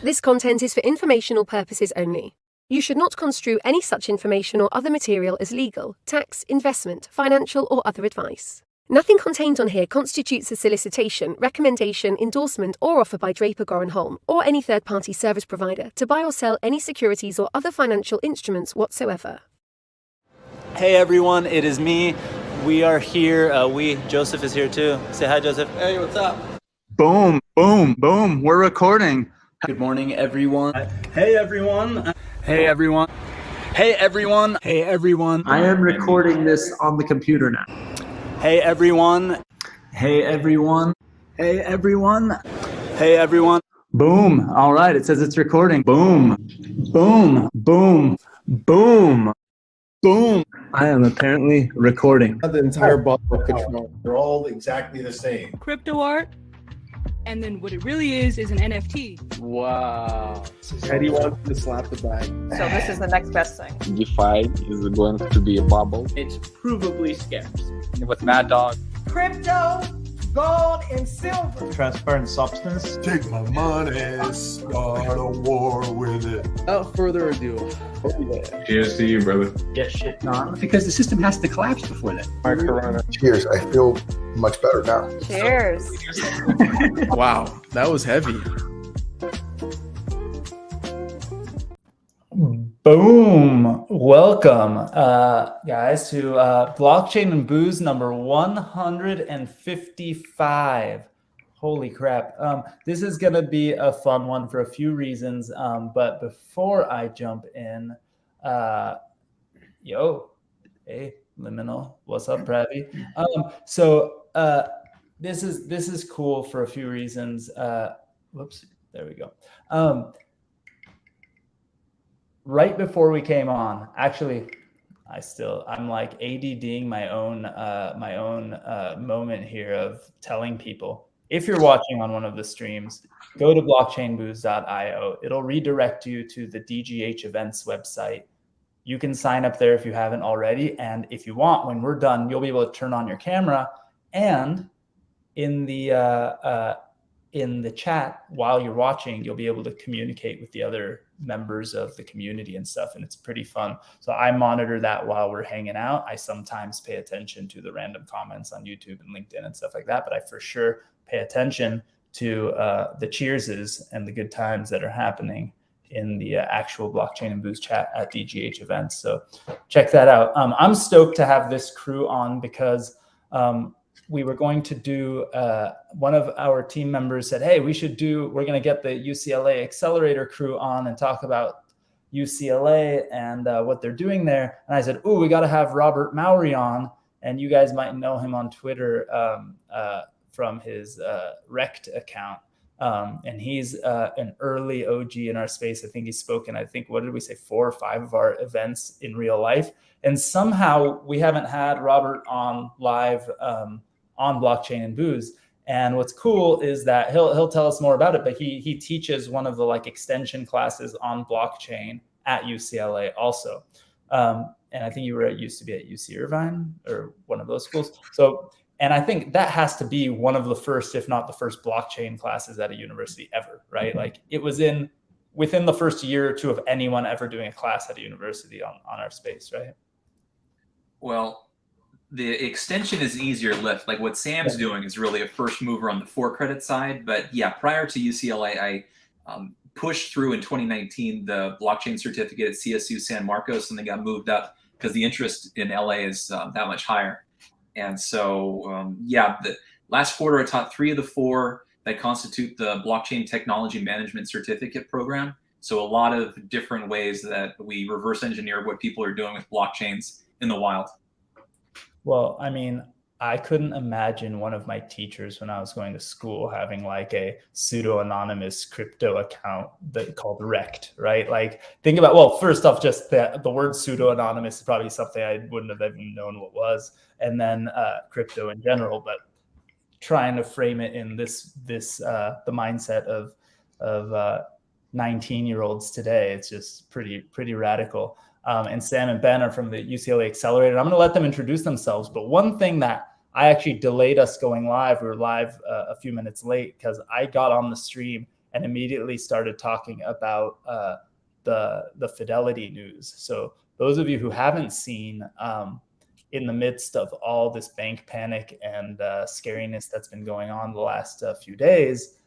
This content is for informational purposes only. You should not construe any such information or other material as legal, tax, investment, financial, or other advice. Nothing contained on here constitutes a solicitation, recommendation, endorsement, or offer by Draper Goren Holm or any third-party service provider to buy or sell any securities or other financial instruments whatsoever. Hey everyone, it is me. We are here. Joseph is here too. Say hi, Joseph. Hey, what's up? Boom, boom, boom. We're recording. Good morning, everyone. Hey everyone. Hey, everyone. Hey everyone. Hey, everyone. I am recording this on the computer now. Hey everyone. Hey, everyone. Hey, everyone. Hey everyone. Boom. All right. It says it's recording. Boom, boom, boom, boom, boom. I am apparently recording. The entire bottle of control. They're all exactly the same. Crypto art, and then what it really is an NFT. Wow. Eddie wants to slap the bag. So this is the next best thing. DeFi is going to be a bubble. It's provably scarce. With Mad Dog. Crypto, gold, and silver. Transparent substance. Take my money, start a war with it. Without further ado, Cheers to you, brother. get shit on. Because the system has to collapse before that. My Corona. Cheers. I feel much better now. Cheers. Wow, that was heavy. Boom. Welcome, guys, to Blockchain and Booze number 155. Holy crap. This is going to be a fun one for a few reasons. But before I jump in, hey, Liminal, what's up, Pravi? This is cool for a few reasons. Whoops, there we go. Right before we came on, actually, I'm like ADDing my own moment here of telling people, if you're watching on one of the streams, go to blockchainbooze.io. It'll redirect you to the DGH events website. You can sign up there if you haven't already. And if you want, when we're done, you'll be able to turn on your camera, and in the chat while you're watching, you'll be able to communicate with the other members of the community and stuff. And it's pretty fun. So I monitor that while we're hanging out. I sometimes pay attention to the random comments on YouTube and LinkedIn and stuff like that, but I for sure pay attention to the cheerses and the good times that are happening in the actual Blockchain and Booze chat at DGH events. So check that out. I'm stoked to have this crew on because we were going to do, one of our team members said, hey, we're going to get the UCLA Accelerator crew on and talk about UCLA and what they're doing there. And I said, we got to have Robert Mowry on. And you guys might know him on Twitter from his Rect account. And he's an early OG in our space. I think he's spoken, what did we say, 4 or 5 of our events in real life. And somehow we haven't had Robert on live on Blockchain and Booze. And what's cool is that he'll tell us more about it, but he teaches one of the extension classes on blockchain at UCLA also. And I think you used to be at UC Irvine or one of those schools. And I think that has to be one of the first, if not the first, blockchain classes at a university ever, right? It was within the first year or two of anyone ever doing a class at a university on our space, right? Well, the extension is an easier lift. Like what Sam's doing is really a first mover on the for credit side. But yeah, prior to UCLA, I pushed through in 2019 the blockchain certificate at CSU San Marcos, and they got moved up because the interest in LA is that much higher. And so, the last quarter I taught 3 of the 4 that constitute the blockchain technology management certificate program. So a lot of different ways that we reverse engineer what people are doing with blockchains in the wild. Well, I mean, I couldn't imagine one of my teachers when I was going to school having a pseudo-anonymous crypto account that called Rect, right? Think about, first off, just the word pseudo-anonymous is probably something I wouldn't have even known what was. And then crypto in general, but trying to frame it in the mindset of 19-year-olds today, it's just pretty radical. And Sam and Ben are from the UCLA Accelerator. I'm going to let them introduce themselves. But one thing that I actually delayed us going live, we were live a few minutes late because I got on the stream and immediately started talking about the Fidelity news. So those of you who haven't seen, in the midst of all this bank panic and scariness that's been going on the last few days,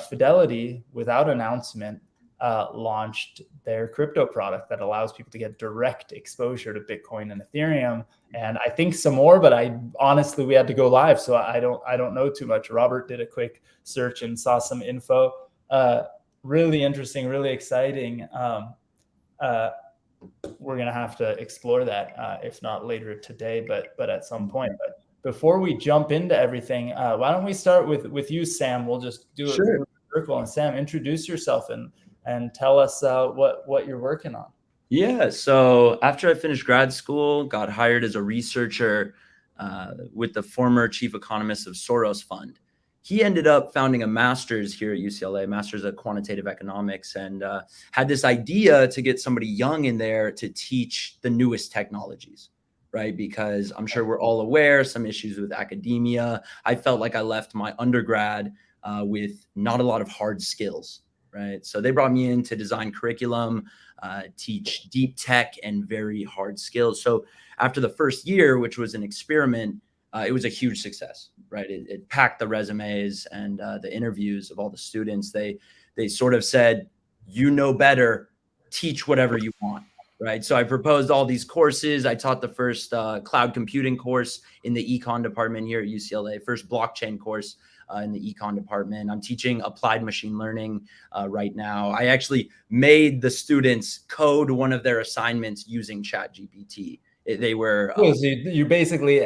Fidelity, without announcement, launched their crypto product that allows people to get direct exposure to Bitcoin and Ethereum, and I think some more. But honestly, we had to go live, so I don't know too much. Robert did a quick search and saw some info. Really interesting, really exciting. We're gonna have to explore that, if not later today, but at some point. But before we jump into everything, why don't we start with you, Sam? We'll just do it in a circle. And Sam, introduce yourself and tell us what you're working on. Yeah, so after I finished grad school, got hired as a researcher with the former chief economist of Soros Fund. He ended up founding a master's here at UCLA, master's of quantitative economics, and had this idea to get somebody young in there to teach the newest technologies, right? Because I'm sure we're all aware, some issues with academia. I felt like I left my undergrad with not a lot of hard skills, right? So they brought me in to design curriculum, teach deep tech and very hard skills. So after the first year, which was an experiment, it was a huge success, right? It packed the resumes and the interviews of all the students. They sort of said, you know better, teach whatever you want, right? So I proposed all these courses. I taught the first cloud computing course in the econ department here at UCLA, first blockchain course in the econ department. I'm teaching applied machine learning right now. I actually made the students code one of their assignments using ChatGPT. They were you basically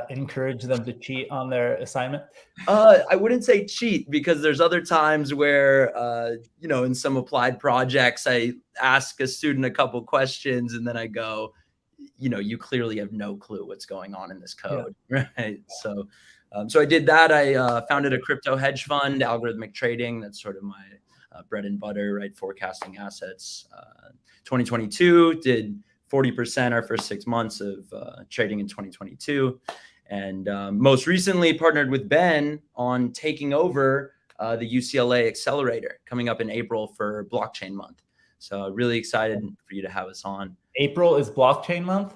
encourage them to cheat on their assignment. I wouldn't say cheat, because there's other times where in some applied projects I ask a student a couple questions and then I go, you clearly have no clue what's going on in this code, right? So I did that. I founded a crypto hedge fund, algorithmic trading. That's sort of my bread and butter, right? Forecasting assets. 2022 did 40% our first 6 months of trading in 2022. And most recently partnered with Ben on taking over the UCLA Accelerator coming up in April for Blockchain Month. So really excited for you to have us on. April is Blockchain Month?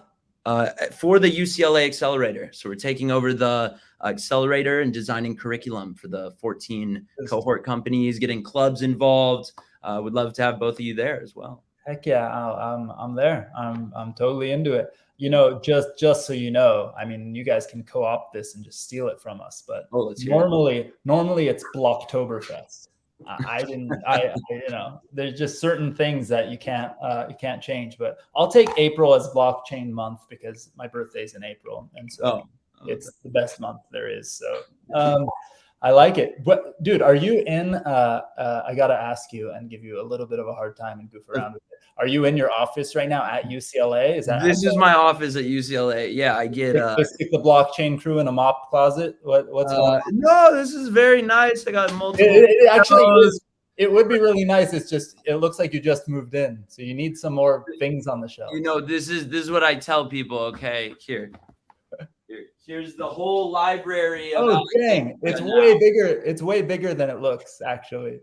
For the UCLA Accelerator. So we're taking over the accelerator and designing curriculum for the 14 cohort companies, getting clubs involved. Would love to have both of you there as well. Heck yeah, I'm there. I'm totally into it. Just so you know, I mean, you guys can co-opt this and just steal it from us, but normally it's Blocktoberfest. There's just certain things that you can't change, but I'll take April as Blockchain Month because my birthday's in April, and so it's the best month there is. So I like it. But dude, are you in? I gotta ask you and give you a little bit of a hard time and goof around with it. Are you in your office right now at UCLA? This is my office at UCLA. Yeah, I get stick the blockchain crew in a mop closet. What's going on? No, this is very nice. I got multiple. It actually is. It would be really nice. It's just it looks like you just moved in, so you need some more things on the shelf. This is what I tell people. Okay, here's the whole library. Oh dang! It's way bigger. It's way bigger than it looks, actually.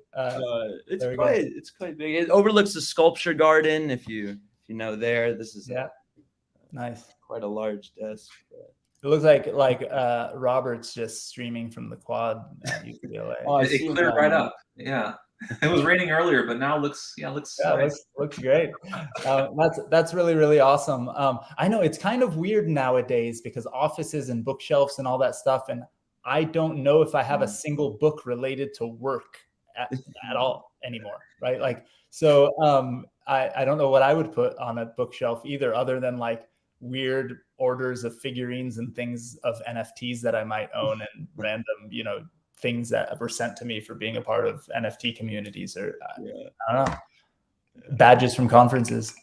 It's quite big. It overlooks the sculpture garden. If you know there, this is nice. Quite a large desk. It looks like Robert's just streaming from the quad at UCLA. It cleared right up. Yeah. It was raining earlier, but now looks great. That's really, really awesome. I know it's kind of weird nowadays because offices and bookshelves and all that stuff, and I don't know if I have a single book related to work at all anymore, right? Like, so I don't know what I would put on a bookshelf either, other than like weird orders of figurines and things of NFTs that I might own and random, things that were sent to me for being a part of NFT communities or I don't know, badges from conferences.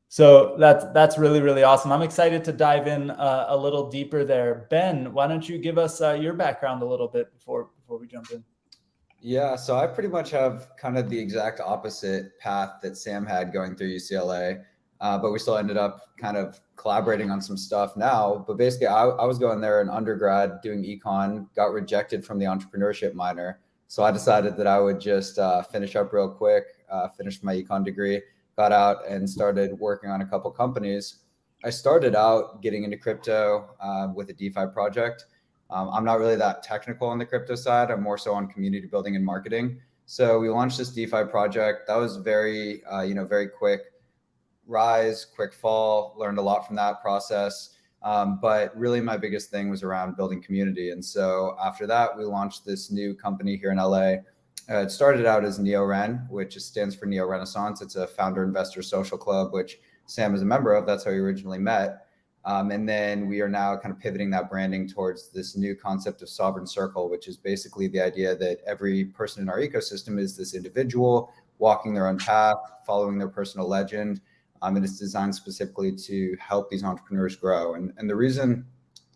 So that's really, really awesome. I'm excited to dive in a little deeper there. Ben, why don't you give us your background a little bit before we jump in? Yeah, so I pretty much have kind of the exact opposite path that Sam had going through UCLA, but we still ended up kind of collaborating on some stuff now. But basically, I was going there in undergrad doing econ, got rejected from the entrepreneurship minor. So I decided that I would just finish up real quick, finished my econ degree, got out and started working on a couple companies. I started out getting into crypto with a DeFi project. I'm not really that technical on the crypto side. I'm more so on community building and marketing. So we launched this DeFi project. That was very, very quick rise, quick fall, learned a lot from that process. But really my biggest thing was around building community. And so after that, we launched this new company here in LA. It started out as NeoRen, which stands for Neo Renaissance. It's a founder investor social club, which Sam is a member of. That's how we originally met. And then we are now kind of pivoting that branding towards this new concept of sovereign circle, which is basically the idea that every person in our ecosystem is this individual walking their own path, following their personal legend. And it's designed specifically to help these entrepreneurs grow. And the reason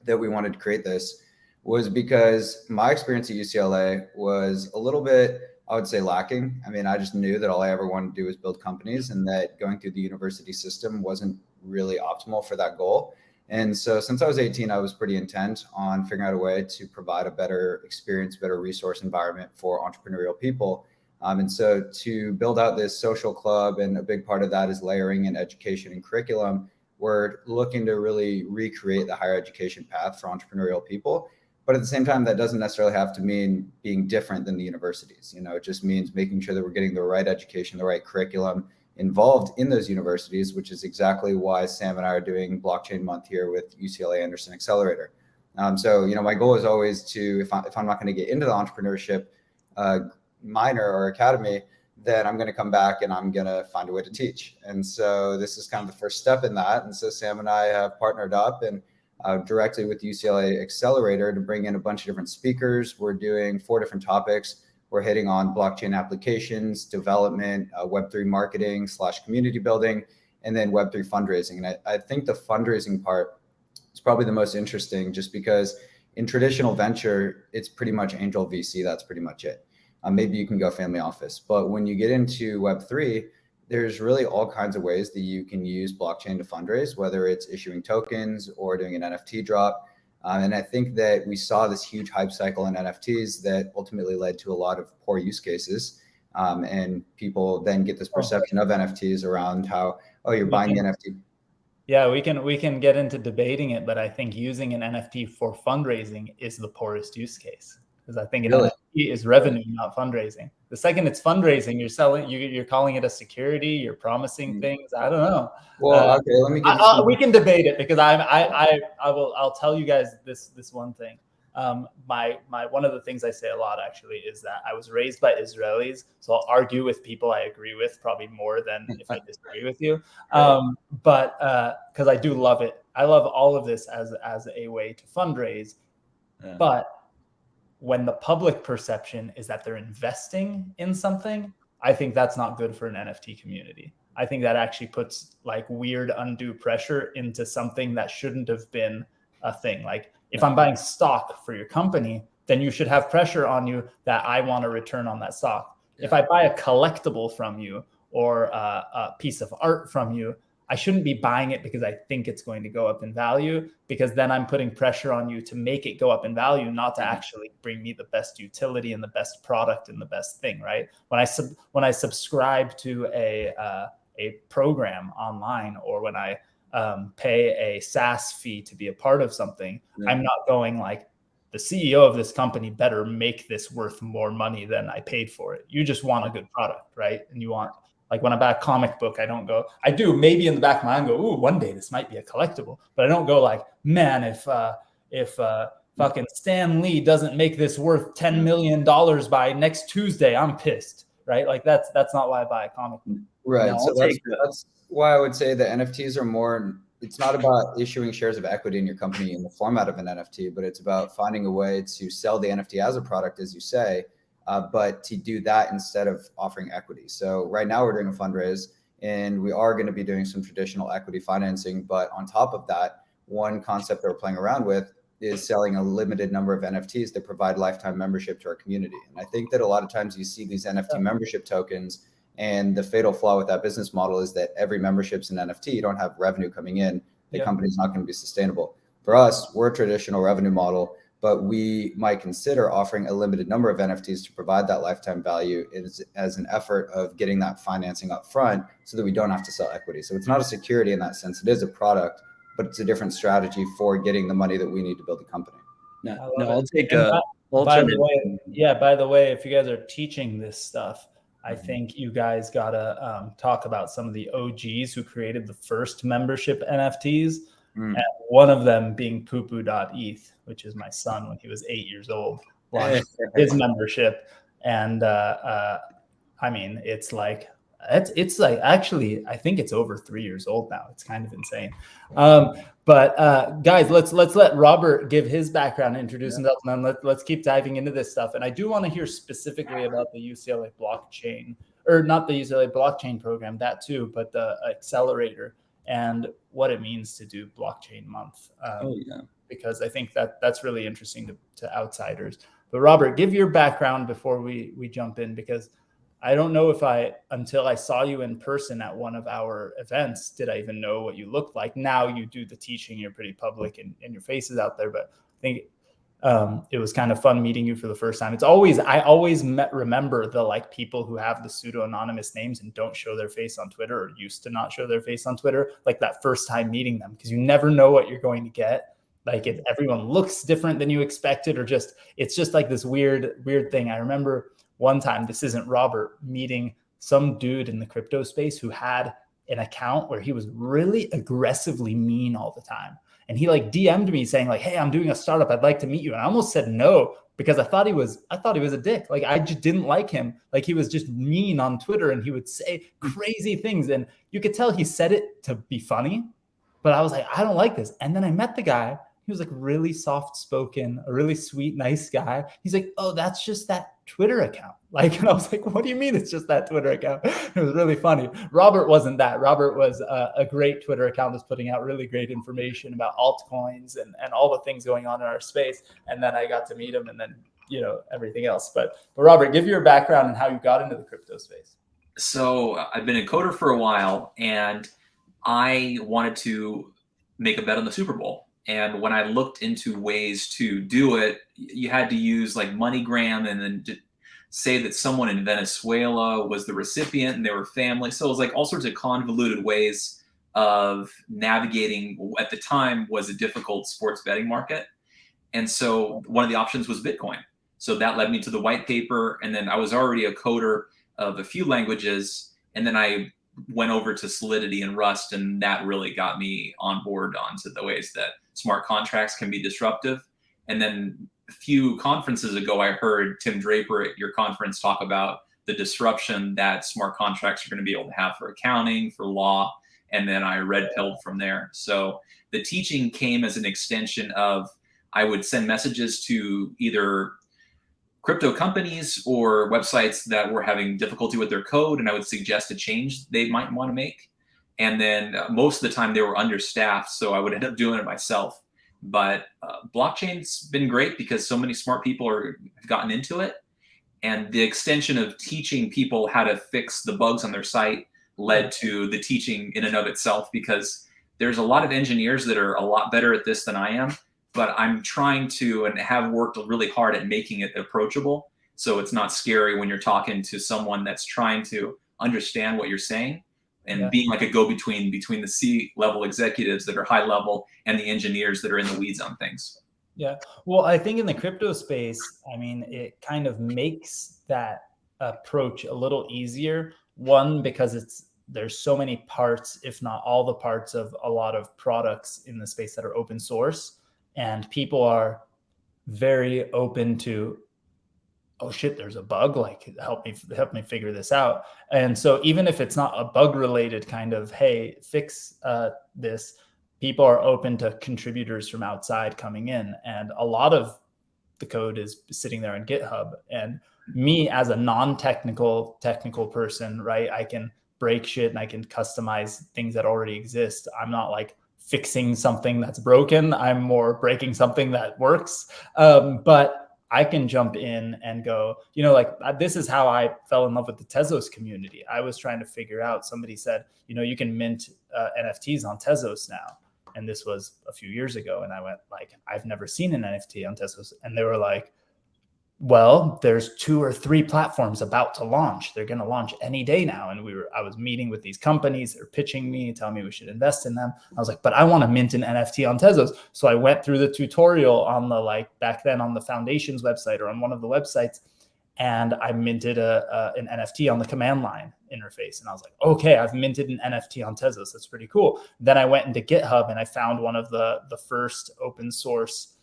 that we wanted to create this was because my experience at UCLA was a little bit, I would say, lacking. I mean, I just knew that all I ever wanted to do was build companies, and that going through the university system wasn't really optimal for that goal. And so since I was 18, I was pretty intent on figuring out a way to provide a better experience, better resource environment for entrepreneurial people. And so to build out this social club, and a big part of that is layering in education and curriculum, we're looking to really recreate the higher education path for entrepreneurial people. But at the same time, that doesn't necessarily have to mean being different than the universities. It just means making sure that we're getting the right education, the right curriculum involved in those universities, which is exactly why Sam and I are doing Blockchain Month here with UCLA Anderson Accelerator. So my goal is always to, if I'm not going to get into the entrepreneurship minor or academy, then I'm going to come back and I'm going to find a way to teach. And so this is kind of the first step in that. And so Sam and I have partnered up and directly with UCLA Accelerator to bring in a bunch of different speakers. We're doing 4 different topics. We're hitting on blockchain applications, development, Web3 marketing / community building, and then Web3 fundraising. And I think the fundraising part is probably the most interesting, just because in traditional venture, it's pretty much angel VC. That's pretty much it. Maybe you can go family office. But when you get into Web3, there's really all kinds of ways that you can use blockchain to fundraise, whether it's issuing tokens or doing an NFT drop. And I think that we saw this huge hype cycle in NFTs that ultimately led to a lot of poor use cases. And people then get this perception of NFTs around how, oh, you're buying the NFT. Yeah, we can get into debating it, but I think using an NFT for fundraising is the poorest use case. Because I think an NFT is revenue, not fundraising. The second it's fundraising, you're selling, you're calling it a security, you're promising things. I don't know. Well, okay, let me give you we can debate it, because I'll tell you guys this one thing. My one of the things I say a lot actually is that I was raised by Israelis, so I'll argue with people I agree with probably more than if I disagree with you. But because I do love it, I love all of this as a way to fundraise. Yeah. But when the public perception is that they're investing in something, I think that's not good for an NFT community. I think that actually puts like weird undue pressure into something that shouldn't have been a thing. Like if I'm buying stock for your company, then you should have pressure on you that I want a return on that stock. Yeah. If I buy a collectible from you or a piece of art from you, I shouldn't be buying it because I think it's going to go up in value, because then I'm putting pressure on you to make it go up in value, not to actually bring me the best utility and the best product and the best thing, right? When I subscribe to a program online, or when I pay a SaaS fee to be a part of something, I'm not going like, the CEO of this company better make this worth more money than I paid for it. You just want a good product, right? And you want, like when I buy a comic book, I don't go, I do maybe in the back of my mind go, ooh, one day this might be a collectible, but I don't go like, man, if fucking Stan Lee doesn't make this worth $10 million by next Tuesday, I'm pissed, right? Like that's not why I buy a comic book. Right. No, so that's why I would say that NFTs are more, it's not about issuing shares of equity in your company in the format of an NFT, but it's about finding a way to sell the NFT as a product, as you say, but to do that instead of offering equity. So right now we're doing a fundraise, and we are going to be doing some traditional equity financing. But on top of that, one concept that we're playing around with is selling a limited number of NFTs that provide lifetime membership to our community. And I think that a lot of times you see these NFT membership tokens, and the fatal flaw with that business model is that every membership's an NFT. You don't have revenue coming in. The company's not going to be sustainable. For us, we're a traditional revenue model, but we might consider offering a limited number of NFTs to provide that lifetime value as an effort of getting that financing up front so that we don't have to sell equity. So it's not a security in that sense. It is a product, but it's a different strategy for getting the money that we need to build the company. I'll take by the way, if you guys are teaching this stuff, I think you guys gotta talk about some of the OGs who created the first membership NFTs. And one of them being poopoo.eth, which is my son when he was 8 years old, launched his membership. And I mean, it's like actually, I think it's over 3 years old now. It's kind of insane. But guys, let's let Robert give his background, introduce himself, and then let's keep diving into this stuff. And I do want to hear specifically about the UCLA blockchain, or not the UCLA blockchain program, that too, but the accelerator and what it means to do blockchain month. Because I think that's really interesting to outsiders. But Robert, give your background before we jump in, because I don't know if until I saw you in person at one of our events, did I even know what you looked like. Now you do the teaching, you're pretty public and your face is out there, but I think it was kind of fun meeting you for the first time. I always remember the like people who have the pseudo anonymous names and don't show their face on Twitter, or used to not show their face on Twitter, like that first time meeting them, because you never know what you're going to get. Like if everyone looks different than you expected, or it's just like this weird thing. I remember one time, this isn't Robert, meeting some dude in the crypto space who had an account where he was really aggressively mean all the time. And he like DM'd me saying like, hey, I'm doing a startup. I'd like to meet you. And I almost said no, because I thought he was a dick. Like I just didn't like him. Like he was just mean on Twitter and he would say crazy things. And you could tell he said it to be funny, but I was like, I don't like this. And then I met the guy. He was like really soft spoken, a really sweet, nice guy. He's like, oh, that's just that Twitter account. Like, and I was like, what do you mean it's just that Twitter account? It was really funny. Robert wasn't that. Robert was a great Twitter account that's putting out really great information about altcoins and all the things going on in our space. And then I got to meet him, and then, everything else. But Robert, give your background and how you got into the crypto space. So I've been a coder for a while, and I wanted to make a bet on the Super Bowl. And when I looked into ways to do it, you had to use like MoneyGram and then say that someone in Venezuela was the recipient and they were family. So it was like all sorts of convoluted ways of navigating at the time was a difficult sports betting market. And so one of the options was Bitcoin. So that led me to the white paper. And then I was already a coder of a few languages. And then I went over to Solidity and Rust, and that really got me on board onto the ways that smart contracts can be disruptive. And then a few conferences ago, I heard Tim Draper at your conference talk about the disruption that smart contracts are going to be able to have for accounting, for law, and then I red-pilled from there. So the teaching came as an extension of, I would send messages to either crypto companies or websites that were having difficulty with their code, and I would suggest a change they might want to make. And then most of the time they were understaffed, so I would end up doing it myself. But blockchain's been great because so many smart people have gotten into it. And the extension of teaching people how to fix the bugs on their site led to the teaching in and of itself, because there's a lot of engineers that are a lot better at this than I am. But I'm trying to, and have worked really hard at making it approachable. So it's not scary when you're talking to someone that's trying to understand what you're saying, and being like a go-between between the C-level executives that are high level and the engineers that are in the weeds on things. Yeah. Well, I think in the crypto space, I mean, it kind of makes that approach a little easier. One, because there's so many parts, if not all the parts of a lot of products in the space that are open source. And people are very open to, oh shit, there's a bug, like help me figure this out. And so even if it's not a bug related kind of, hey, fix this, people are open to contributors from outside coming in. And a lot of the code is sitting there on GitHub. And me as a non-technical person, right, I can break shit and I can customize things that already exist. I'm not like fixing something that's broken. I'm more breaking something that works. But I can jump in and go, this is how I fell in love with the Tezos community. I was trying to figure out, somebody said, you can mint NFTs on Tezos now. And this was a few years ago. And I went like, I've never seen an NFT on Tezos. And they were like, well, there's 2 or 3 platforms about to launch. They're going to launch any day now. And I was meeting with these companies. They're pitching me, telling me we should invest in them. I was like, but I want to mint an NFT on Tezos. So I went through the tutorial on the, like back then on the foundation's website or on one of the websites, and I minted an NFT on the command line interface. And I was like, okay, I've minted an NFT on Tezos. That's pretty cool. Then I went into GitHub and I found one of the first open source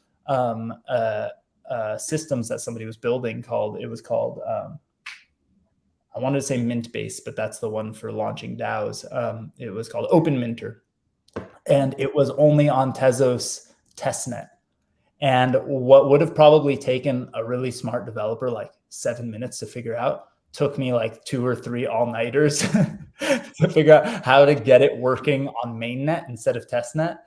systems that somebody was building called I wanted to say Mintbase, but that's the one for launching DAOs. It was called Open Minter, and it was only on Tezos testnet. And what would have probably taken a really smart developer like 7 minutes to figure out took me like 2 or 3 all-nighters to figure out how to get it working on mainnet instead of testnet.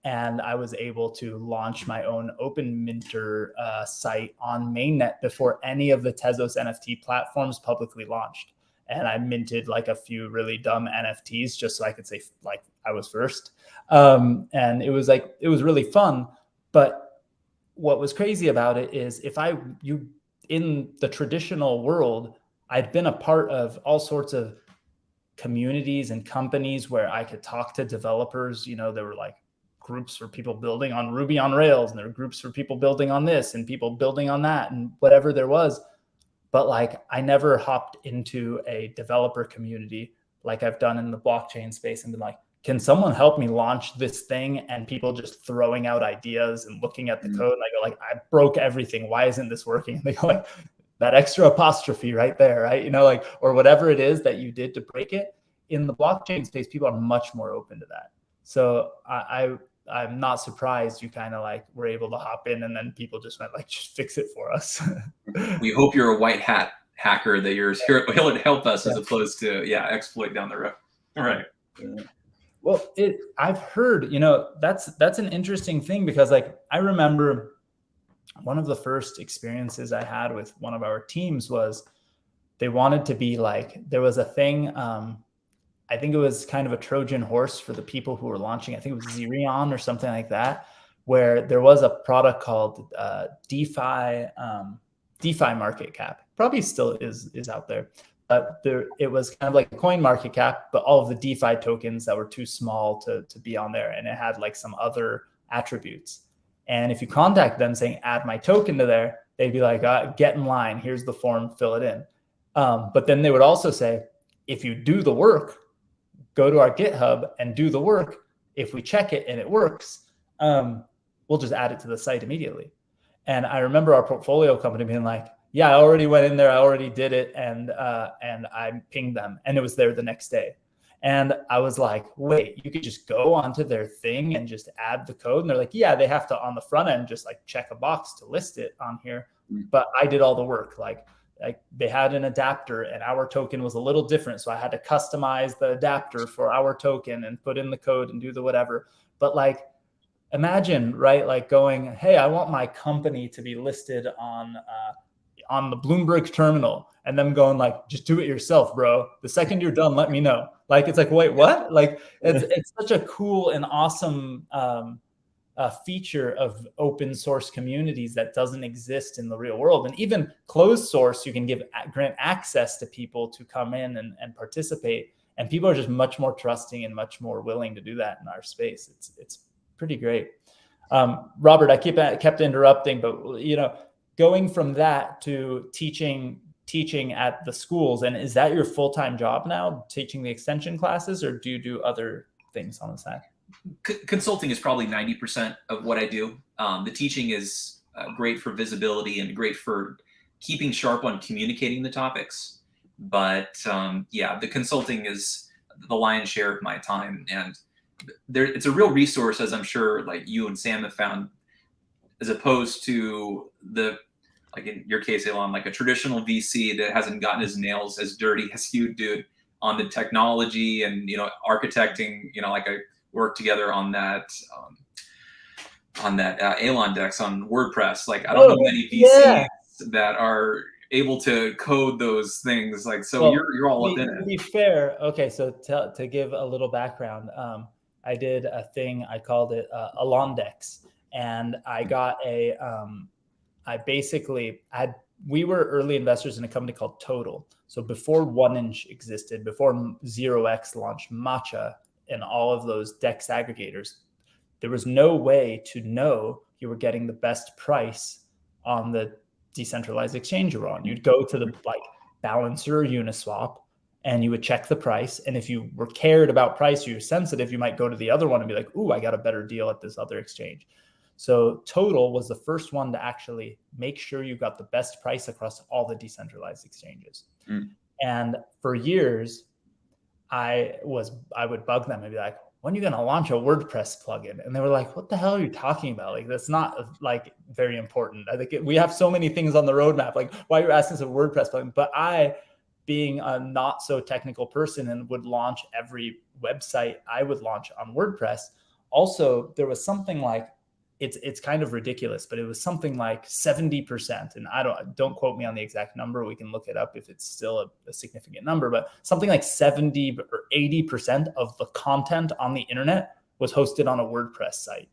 And I was able to launch my own Open Minter site on mainnet before any of the Tezos NFT platforms publicly launched. And I minted like a few really dumb NFTs just so I could say like I was first. And it was really fun. But what was crazy about it is in the traditional world, I'd been a part of all sorts of communities and companies where I could talk to developers. You know, there were like groups for people building on Ruby on Rails, and there were groups for people building on this and people building on that and whatever there was. But like, I never hopped into a developer community like I've done in the blockchain space and been like, can someone help me launch this thing? And people just throwing out ideas and looking at the code. And I go like, I broke everything. Why isn't this working? And they go like, that extra apostrophe right there, right? You know, like, or whatever it is that you did to break it. In the blockchain space, people are much more open to that. So I'm not surprised you kind of like were able to hop in, and then people just went like, just fix it for us. We hope you're a white hat hacker, that you're here to help us as opposed to exploit down the road. All right. Yeah. Well, I've heard, you know, that's an interesting thing, because like I remember one of the first experiences I had with one of our teams was they wanted to be like, there was a thing, I think it was kind of a Trojan horse for the people who were launching. I think it was Zerion or something like that, where there was a product called DeFi market cap. Probably still is out there. But it was kind of like a coin market cap, but all of the DeFi tokens that were too small to be on there. And it had like some other attributes. And if you contact them saying, add my token to there, they'd be like, get in line. Here's the form, fill it in. But then they would also say, if you do the work, go to our GitHub and do the work. If we check it and it works, we'll just add it to the site immediately. And I remember our portfolio company being like, yeah, I already went in there. I already did it. And I pinged them, and it was there the next day. And I was like, wait, you could just go onto their thing and just add the code. And they're like, yeah, they have to on the front end, just like check a box to list it on here. But I did all the work. Like they had an adapter, and our token was a little different. So I had to customize the adapter for our token and put in the code and do the whatever. But like, imagine, right? Like going, hey, I want my company to be listed on the Bloomberg terminal, and them going like, just do it yourself, bro. The second you're done, let me know. Like, it's like, wait, what? Like, it's such a cool and awesome feature of open source communities that doesn't exist in the real world. And even closed source, you can grant access to people to come in and participate. And people are just much more trusting and much more willing to do that in our space. It's pretty great. Robert, I kept interrupting, but you know, going from that to teaching at the schools, and is that your full-time job now, teaching the extension classes, or do you do other things on the side? Consulting is probably 90% of what I do. The teaching is great for visibility and great for keeping sharp on communicating the topics. But yeah, the consulting is the lion's share of my time, and it's a real resource, as I'm sure like you and Sam have found, as opposed to like in your case, Elon, like a traditional VC that hasn't gotten his nails as dirty as you do on the technology and, you know, architecting, you know, like I worked together on that Elon Dex on WordPress. Like, I don't know many VCs that are able to code those things. Like, so you're all up in it. To be fair, okay, so to give a little background, I did a thing. I called it Alondex, and I got a. I basically had. We were early investors in a company called Total. So before 1inch existed, before 0x launched Matcha and all of those DEX aggregators, there was no way to know you were getting the best price on the decentralized exchange you were on. You'd go to the like Balancer or Uniswap and you would check the price. And if you were cared about price, you're sensitive, you might go to the other one and be like, ooh, I got a better deal at this other exchange. So Total was the first one to actually make sure you got the best price across all the decentralized exchanges. And for years, I would bug them and be like, when are you going to launch a WordPress plugin? And they were like, what the hell are you talking about? Like, that's not like very important. I think we have so many things on the roadmap. Like, why are you asking us a WordPress plugin? But I, being a not so technical person and would launch every website I would launch on WordPress. Also, there was something like, it's kind of ridiculous, but it was something like 70%. And don't quote me on the exact number. We can look it up if it's still a significant number, but something like 70 or 80% of the content on the internet was hosted on a WordPress site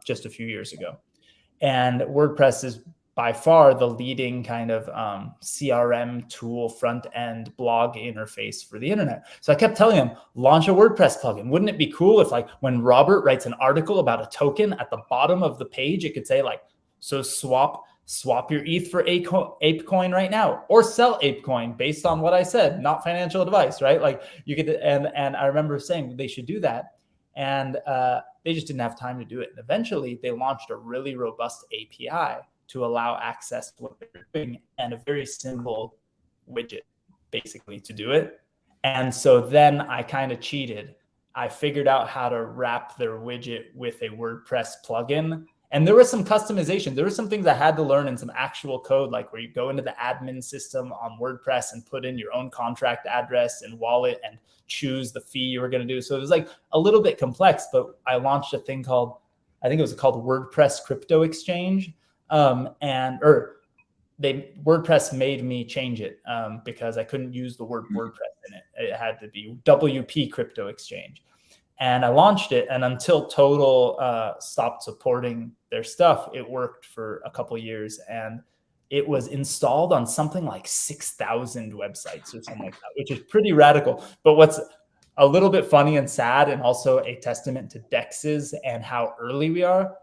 just a few years ago. And WordPress is by far the leading kind of CRM tool, front end blog interface for the internet. So I kept telling him, launch a WordPress plugin. Wouldn't it be cool if like when Robert writes an article about a token at the bottom of the page, it could say like, so swap your ETH for ApeCoin right now, or sell ApeCoin based on what I said, not financial advice, right? Like you could, and I remember saying they should do that. And they just didn't have time to do it. And eventually they launched a really robust API to allow access to what they're doing and a very simple widget basically to do it. And so then I kind of cheated. I figured out how to wrap their widget with a WordPress plugin. And there was some customization. There were some things I had to learn in some actual code, like where you go into the admin system on WordPress and put in your own contract address and wallet and choose the fee you were going to do. So it was like a little bit complex, but I launched a thing called, I think it was called WordPress Crypto Exchange. WordPress made me change it because I couldn't use the word WordPress in it. It had to be WP Crypto Exchange. And I launched it, and until Total stopped supporting their stuff, it worked for a couple of years, and it was installed on something like 6,000 websites or something like that, which is pretty radical. But what's a little bit funny and sad, and also a testament to DEXs and how early we are,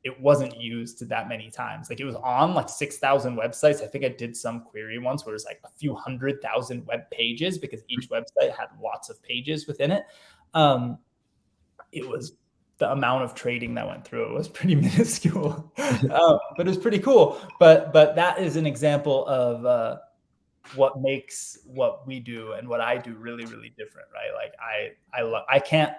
it wasn't used that many times. Like it was on like 6,000 websites. I think I did some query once where it was like a few 100,000 web pages because each website had lots of pages within it. It was the amount of trading that went through it was pretty minuscule, but it was pretty cool. But that is an example of what makes what we do and what I do really, really different, right? Like I can't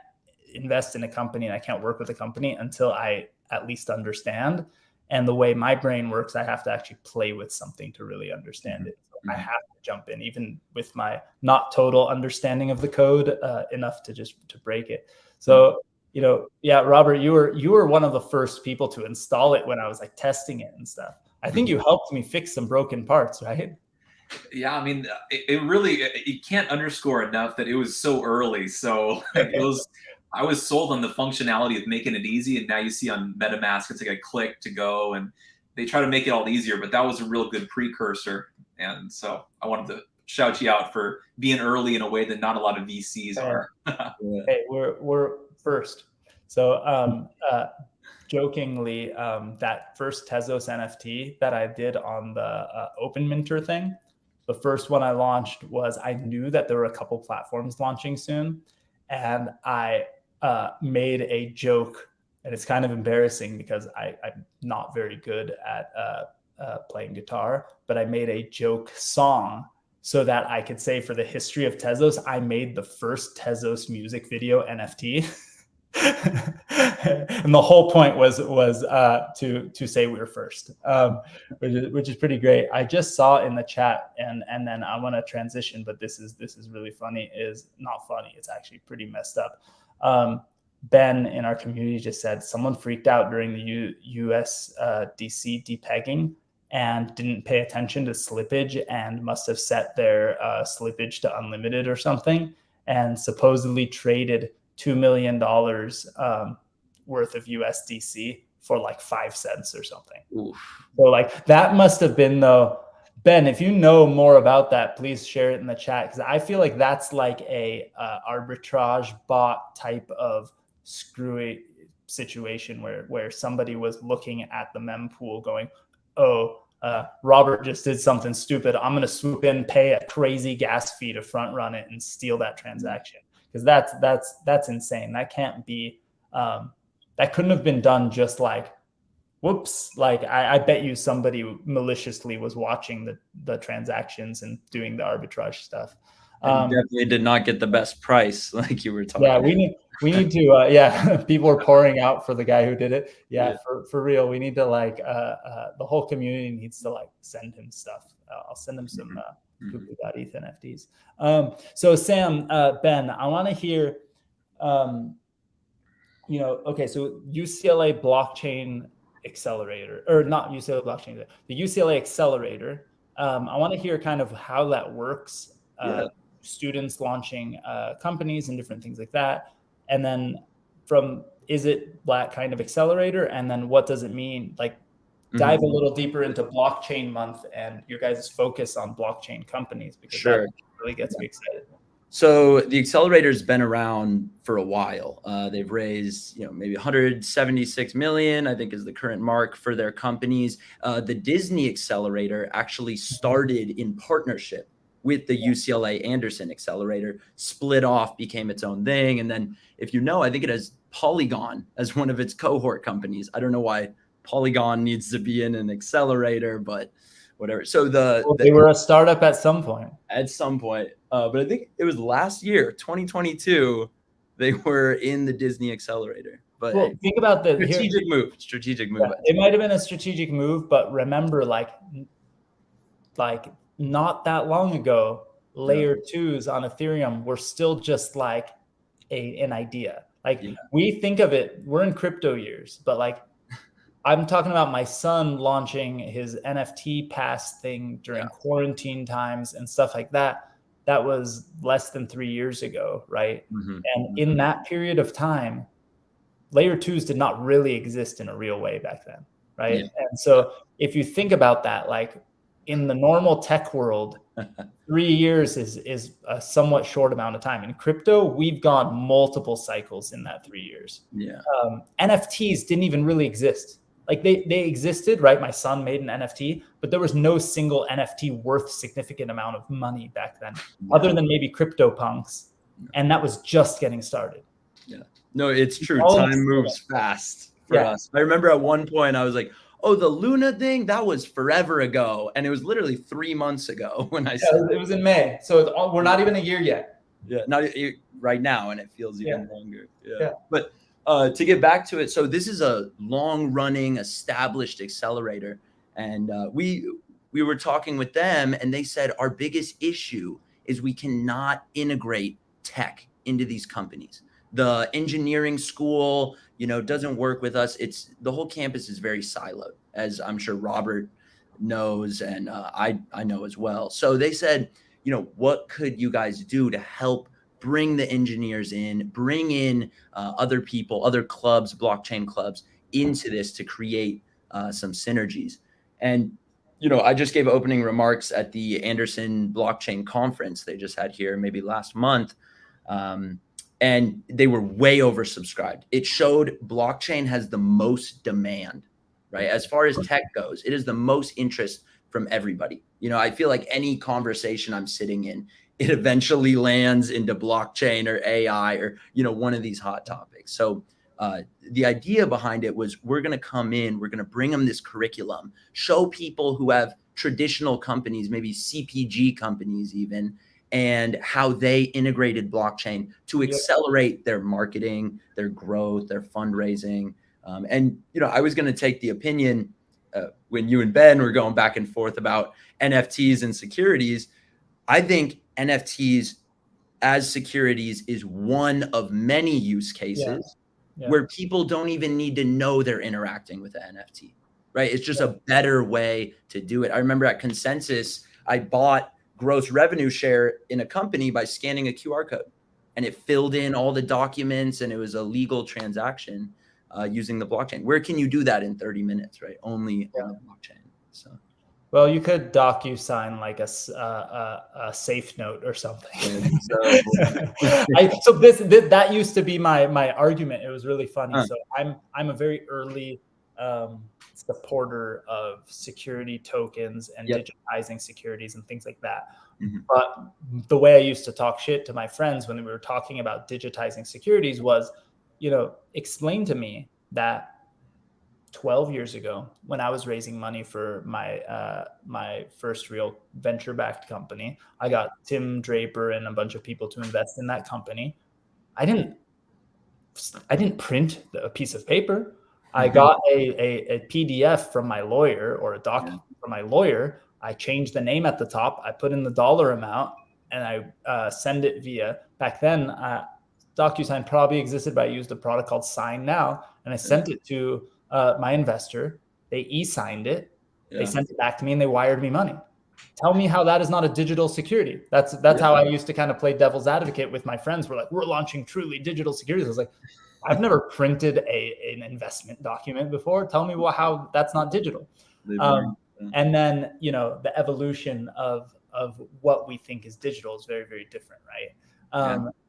invest in a company and I can't work with a company until I at least understand. And the way my brain works, I have to actually play with something to really understand it. So I have to jump in, even with my not total understanding of the code, enough to break it. So, yeah, Robert, you were one of the first people to install it when I was like testing it and stuff. I think you helped me fix some broken parts, right? Yeah, I mean, it really, you can't underscore enough that it was so early. So like, I was sold on the functionality of making it easy. And now you see on MetaMask, it's like a click to go, and they try to make it all easier, but that was a real good precursor. And so I wanted to shout you out for being early in a way that not a lot of VCs are. Hey, we're first. So jokingly, that first Tezos NFT that I did on the Open Minter thing, the first one I launched was, I knew that there were a couple platforms launching soon. And I made a joke, and it's kind of embarrassing because I'm not very good at playing guitar, but I made a joke song so that I could say, for the history of Tezos, I made the first Tezos music video NFT. And the whole point was to say we were first, which is pretty great. I just saw in the chat, and then I want to transition, but this is really funny. Is not funny. It's actually pretty messed up. Ben in our community just said someone freaked out during the USDC depegging and didn't pay attention to slippage and must have set their slippage to unlimited or something, and supposedly traded $2 million worth of USDC for like 5 cents or something. Oof. So like that must have been though. Ben, if you know more about that, please share it in the chat, because I feel like that's like a arbitrage bot type of screwy situation where somebody was looking at the mempool going, oh, Robert just did something stupid. I'm going to swoop in, pay a crazy gas fee to front run it and steal that transaction. Because that's insane. That can't be, that couldn't have been done just like, whoops, like I bet you somebody maliciously was watching the transactions and doing the arbitrage stuff. Definitely did not get the best price, like you were talking. Yeah, we need to yeah, people are pouring out for the guy who did it. Yeah. For real, we need to like the whole community needs to like send him stuff. I'll send him some Google.eth NFTs. So Sam, Ben, I want to hear okay, so UCLA blockchain accelerator, or not UCLA blockchain, the UCLA accelerator. I want to hear kind of how that works. Students launching companies and different things like that. And then is it that kind of accelerator? And then what does it mean? Like dive a little deeper into blockchain month and your guys' focus on blockchain companies, because that really gets me excited. So the accelerator's been around for a while. They've raised, maybe 176 million, I think is the current mark for their companies. The Disney accelerator actually started in partnership with the UCLA Anderson accelerator, split off, became its own thing. And then if I think it has Polygon as one of its cohort companies. I don't know why Polygon needs to be in an accelerator, but whatever. So they were a startup at some point. But I think it was last year, 2022, they were in the Disney accelerator. But think about the strategic move. Yeah, it might have been a strategic move, but remember, like not that long ago, layer 2s on Ethereum were still just like an idea. Like we think of it, we're in crypto years, but like I'm talking about my son launching his NFT pass thing during quarantine times and stuff like that. That was less than 3 years ago, right? And in that period of time, layer 2s did not really exist in a real way back then, right? And so if you think about that, like in the normal tech world, 3 years is a somewhat short amount of time. In crypto, we've gone multiple cycles in that 3 years. NFTs didn't even really exist. Like they existed, right? My son made an NFT, but there was no single NFT worth significant amount of money back then, other than maybe CryptoPunks. And that was just getting started. No, it's true. Time moves fast for us. I remember at one point I was like, oh, the Luna thing, that was forever ago. And it was literally 3 months ago when I said it was in May. So we're not even a year yet. Not right now. And it feels even longer. But to get back to it, so this is a long-running, established accelerator, and we were talking with them, and they said our biggest issue is we cannot integrate tech into these companies. The engineering school, doesn't work with us. The whole campus is very siloed, as I'm sure Robert knows, and I know as well. So they said, what could you guys do to help bring the engineers in, bring in other people, other clubs, blockchain clubs into this to create some synergies. And, I just gave opening remarks at the Anderson blockchain conference they just had here maybe last month. And they were way oversubscribed. It showed blockchain has the most demand, right? As far as tech goes, it is the most interest from everybody. I feel like any conversation I'm sitting in, it eventually lands into blockchain or AI or, one of these hot topics. So the idea behind it was we're going to come in, we're going to bring them this curriculum, show people who have traditional companies, maybe CPG companies even, and how they integrated blockchain to accelerate their marketing, their growth, their fundraising. And, I was going to take the opinion when you and Ben were going back and forth about NFTs and securities. I think NFTs as securities is one of many use cases where people don't even need to know they're interacting with the NFT, right? It's just a better way to do it. I remember at Consensus, I bought gross revenue share in a company by scanning a QR code. and it filled in all the documents, and it was a legal transaction using the blockchain. Where can you do that in 30 minutes, right? Only on the blockchain. So. Well, you could DocuSign like a safe note or something. That used to be my argument. It was really funny. So I'm a very early supporter of security tokens and digitizing securities and things like that. But the way I used to talk shit to my friends when we were talking about digitizing securities was, explain to me that 12 years ago, when I was raising money for my first real venture-backed company, I got Tim Draper and a bunch of people to invest in that company. I didn't print a piece of paper. I got a PDF from my lawyer, or a document from my lawyer. I changed the name at the top. I put in the dollar amount, and I send it via. Back then, DocuSign probably existed, but I used a product called Sign Now, and I sent it to my investor. They e-signed it. They sent it back to me, and they wired me money. Tell me how that is not a digital security. That's how I used to kind of play devil's advocate with my friends. We're like, we're launching truly digital securities. I was like, I've never printed an investment document before. Tell me how that's not digital. And then, the evolution of what we think is digital is very, very different, right?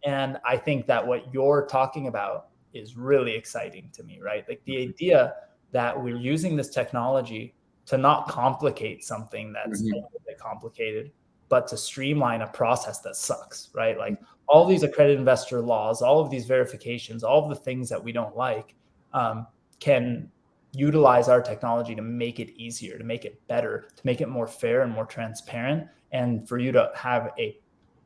And I think that what you're talking about is really exciting to me, right? Like the idea that we're using this technology to not complicate something that's a little bit complicated, but to streamline a process that sucks, right? Like all these accredited investor laws, all of these verifications, all of the things that we don't like, can utilize our technology to make it easier, to make it better, to make it more fair and more transparent, and for you to have a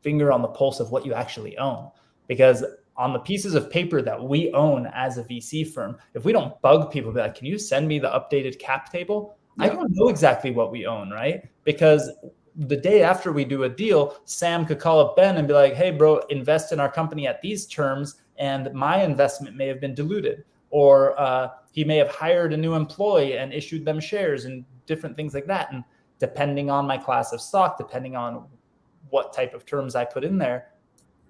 finger on the pulse of what you actually own. Because on the pieces of paper that we own as a VC firm, if we don't bug people, be like, can you send me the updated cap table? I don't know exactly what we own, right? Because the day after we do a deal, Sam could call up Ben and be like, hey, bro, invest in our company at these terms, and my investment may have been diluted. Or he may have hired a new employee and issued them shares and different things like that. And depending on my class of stock, depending on what type of terms I put in there,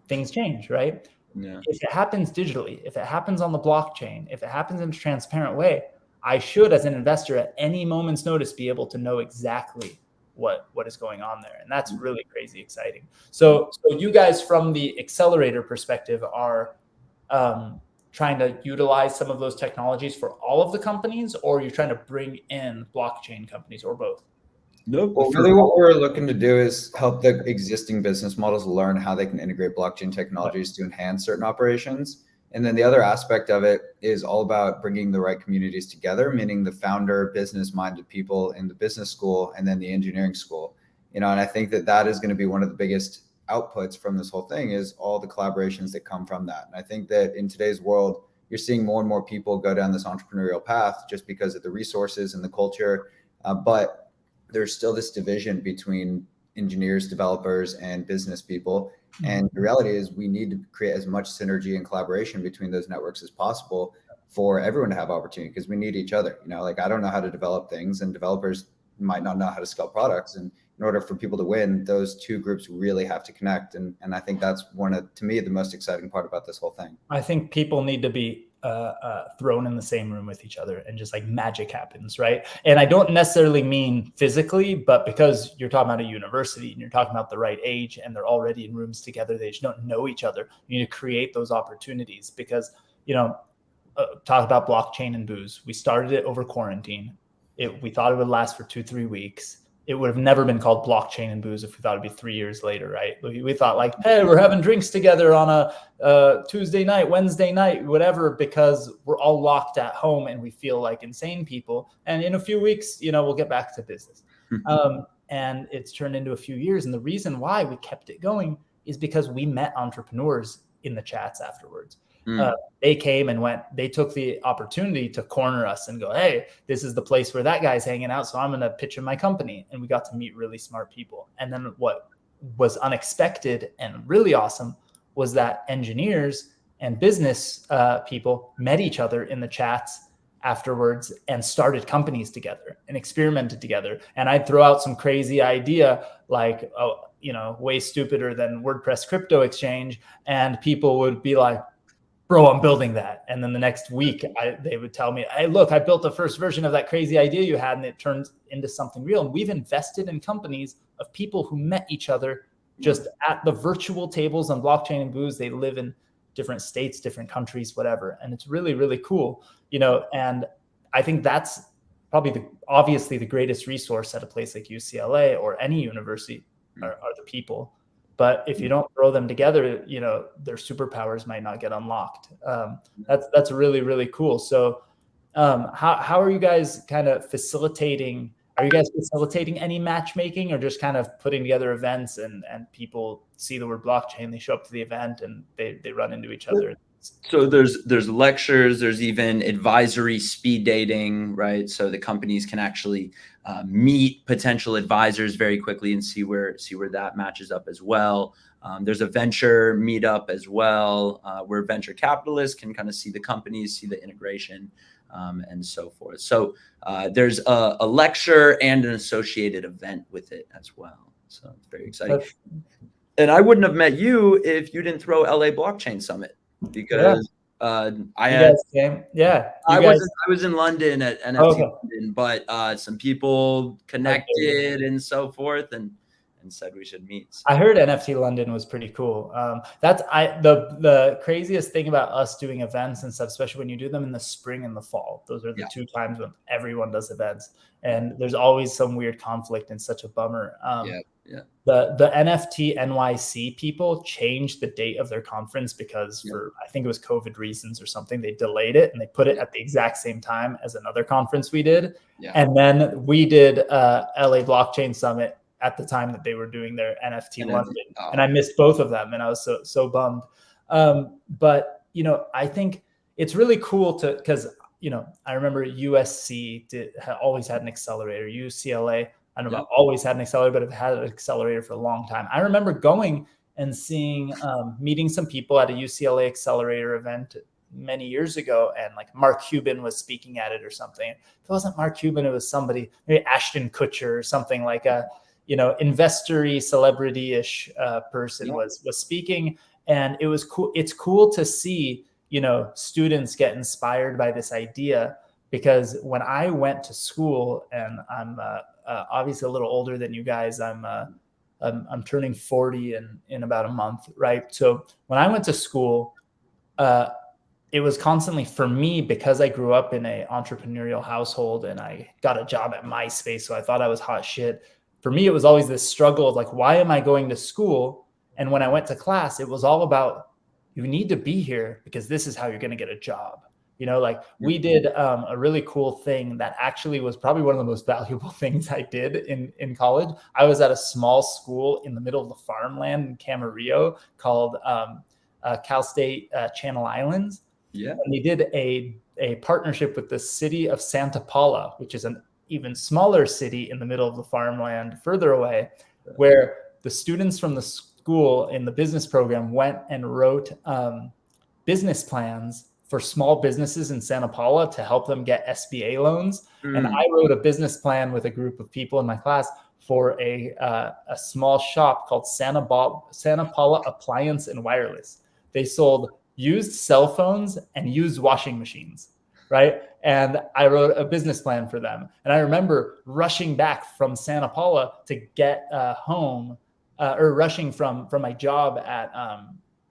things change, right? If it happens digitally, if it happens on the blockchain, if it happens in a transparent way, I should, as an investor, at any moment's notice, be able to know exactly what is going on there. And that's really crazy exciting. So you guys, from the accelerator perspective, are trying to utilize some of those technologies for all of the companies, or you're trying to bring in blockchain companies, or both? Well, really what we're looking to do is help the existing business models learn how they can integrate blockchain technologies to enhance certain operations. And then the other aspect of it is all about bringing the right communities together, meaning the founder, business-minded people in the business school, and then the engineering school. And I think that is going to be one of the biggest outputs from this whole thing, is all the collaborations that come from that. And I think that in today's world, you're seeing more and more people go down this entrepreneurial path just because of the resources and the culture. But there's still this division between engineers, developers, and business people. And the reality is we need to create as much synergy and collaboration between those networks as possible for everyone to have opportunity, because we need each other. Like I don't know how to develop things, and developers might not know how to scale products. And in order for people to win, those two groups really have to connect. And I think that's to me, the most exciting part about this whole thing. I think people need to be thrown in the same room with each other, and just like magic happens, right? And I don't necessarily mean physically, but because you're talking about a university and you're talking about the right age, and they're already in rooms together, they just don't know each other. You need to create those opportunities, because, talk about blockchain and booze. We started it over quarantine. We thought it would last for 2-3 weeks. It would have never been called blockchain and booze if we thought it'd be 3 years later, right? We thought like, hey, we're having drinks together on a Tuesday night, Wednesday night, whatever, because we're all locked at home and we feel like insane people. And in a few weeks, we'll get back to business. And it's turned into a few years. And the reason why we kept it going is because we met entrepreneurs in the chats afterwards. They came and went. They took the opportunity to corner us and go, hey, this is the place where that guy's hanging out, so I'm going to pitch him my company. And we got to meet really smart people. And then what was unexpected and really awesome was that engineers and business people met each other in the chats afterwards and started companies together and experimented together. And I'd throw out some crazy idea like, oh, way stupider than WordPress crypto exchange. And people would be like, bro, I'm building that. And then the next week they would tell me, hey, look, I built the first version of that crazy idea you had, and it turns into something real. And we've invested in companies of people who met each other just at the virtual tables on Blockchain and Booze. They live in different states, different countries, whatever. And it's really, really cool, and I think that's probably obviously the greatest resource at a place like UCLA or any university are the people. But if you don't throw them together, their superpowers might not get unlocked. That's really, really cool. So how are you guys kind of facilitating? Are you guys facilitating any matchmaking, or just kind of putting together events and people see the word blockchain, they show up to the event and they run into each other? So there's lectures, there's even advisory speed dating, right? So the companies can actually meet potential advisors very quickly and see where that matches up as well. There's a venture meetup as well, where venture capitalists can kind of see the companies, see the integration, and so forth. So there's a lecture and an associated event with it as well. So it's very exciting. And I wouldn't have met you if you didn't throw LA Blockchain Summit, because I was in London at NFT London, but some people connected and so forth and said we should meet. So. I heard NFT London was pretty cool. The craziest thing about us doing events and stuff, especially when you do them in the spring and the fall. Those are the two times when everyone does events, and there's always some weird conflict and such a bummer. The NFT NYC people changed the date of their conference because I think it was COVID reasons or something. They delayed it and they put it at the exact same time as another conference we did. And then we did LA Blockchain Summit at the time that they were doing their NFT London. And I missed both of them, and I was so bummed. But I think it's really cool because I remember USC always had an accelerator. UCLA, I don't know, always had an accelerator, but have had an accelerator for a long time. I remember going and meeting some people at a UCLA accelerator event many years ago, and like Mark Cuban was speaking at it or something. If it wasn't Mark Cuban, it was somebody, maybe Ashton Kutcher or something, like a investor-y, celebrity-ish person was speaking, and it was cool. It's cool to see students get inspired by this idea, because when I went to school, and I'm obviously a little older than you guys, I'm turning 40 in about a month, right? So when I went to school, it was constantly, for me, because I grew up in an entrepreneurial household and I got a job at MySpace, so I thought I was hot shit. For me, it was always this struggle of like, why am I going to school? And when I went to class, it was all about, you need to be here because this is how you're going to get a job. We did a really cool thing that actually was probably one of the most valuable things I did in college. I was at a small school in the middle of the farmland in Camarillo called Cal State Channel Islands. Yeah. And we did a partnership with the city of Santa Paula, which is an even smaller city in the middle of the farmland further away, where the students from the school in the business program went and wrote business plans for small businesses in Santa Paula to help them get SBA loans. And I wrote a business plan with a group of people in my class for a small shop called Santa Paula Appliance and Wireless. They sold used cell phones and used washing machines, right? And I wrote a business plan for them. And I remember rushing back from Santa Paula to get home, or rushing from my job at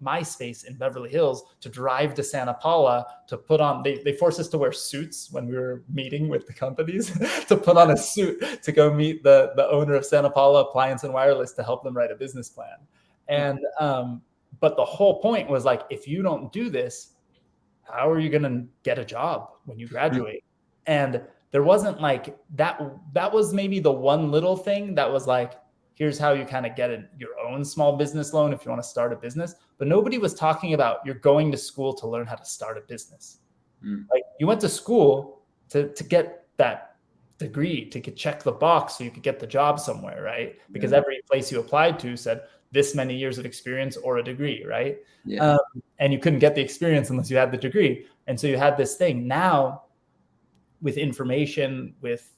MySpace in Beverly Hills to drive to Santa Paula to put on, they forced us to wear suits when we were meeting with the companies to put on a suit to go meet the owner of Santa Paula Appliance and Wireless to help them write a business plan. And, but the whole point was like, if you don't do this, how are you going to get a job when you graduate? And there wasn't like that was maybe the one little thing that was like, here's how you kind of get your own small business loan if you want to start a business. But nobody was talking about you're going to school to learn how to start a business. Like you went to school to get that degree, to check the box so you could get the job somewhere, right? Because every place you applied to said this many years of experience or a degree, right? And you couldn't get the experience unless you had the degree. And so you had this thing. Now, with information, with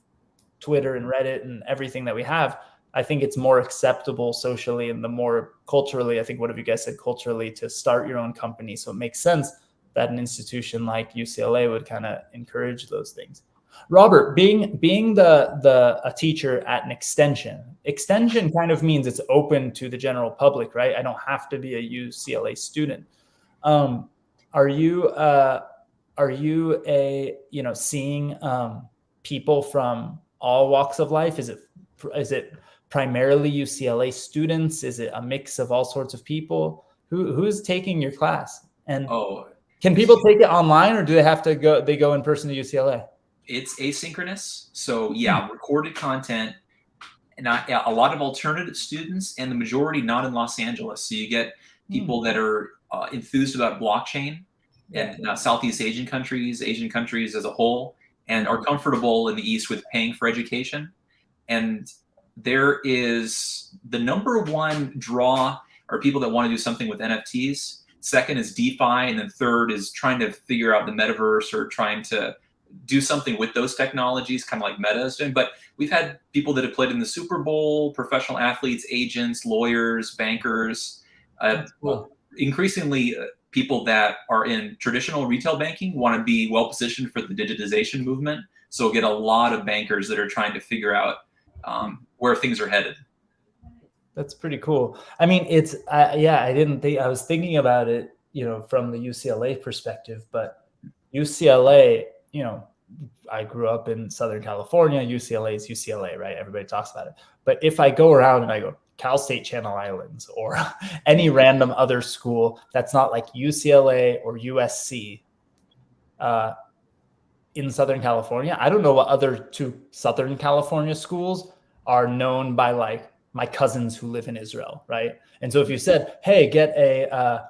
Twitter and Reddit and everything that we have, I think it's more acceptable socially and the more culturally, I think one of you guys said culturally, to start your own company. So it makes sense that an institution like UCLA would kind of encourage those things. Robert, being a teacher at an extension kind of means it's open to the general public, right? I don't have to be a UCLA student. Are you seeing people from all walks of life? Is it primarily UCLA students? Is it a mix of all sorts of people? Who's taking your class? And can people take it online, or do they have to go in person to UCLA? It's asynchronous. So yeah, recorded content, and a lot of alternative students, and the majority not in Los Angeles. So you get people that are enthused about blockchain and Southeast Asian countries as a whole, and are comfortable in the East with paying for education. And there is the number one draw are people that want to do something with NFTs. Second is DeFi, and then third is trying to figure out the metaverse or trying to do something with those technologies, kind of like Meta is doing. But we've had people that have played in the Super Bowl, professional athletes, agents, lawyers, bankers, increasingly people that are in traditional retail banking want to be well positioned for the digitization movement. So we'll get a lot of bankers that are trying to figure out where things are headed. That's pretty cool. I mean, I was thinking about it, from the UCLA perspective, but UCLA, I grew up in Southern California. UCLA is UCLA, right? Everybody talks about it. But if I go around and I go Cal State Channel Islands or any random other school that's not like UCLA or USC in Southern California, I don't know what other two Southern California schools are known by, like my cousins who live in Israel, right? And so if you said, hey, get a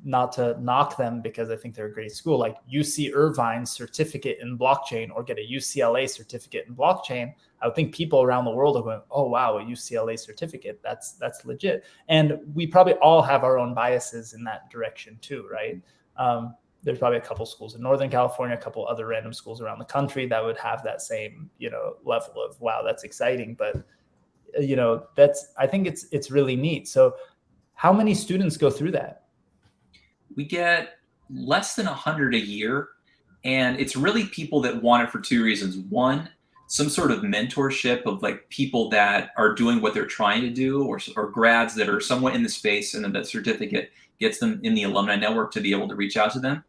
not to knock them because I think they're a great school, like UC Irvine certificate in blockchain, or get a UCLA certificate in blockchain, I would think people around the world are going, oh, wow, a UCLA certificate, that's legit. And we probably all have our own biases in that direction too, right? There's probably a couple schools in Northern California, a couple other random schools around the country that would have that same, level of, wow, that's exciting. But, I think it's really neat. So how many students go through that? We get less than 100 a year, and it's really people that want it for two reasons. One, some sort of mentorship of like people that are doing what they're trying to do, or grads that are somewhat in the space, and then that certificate gets them in the alumni network to be able to reach out to them.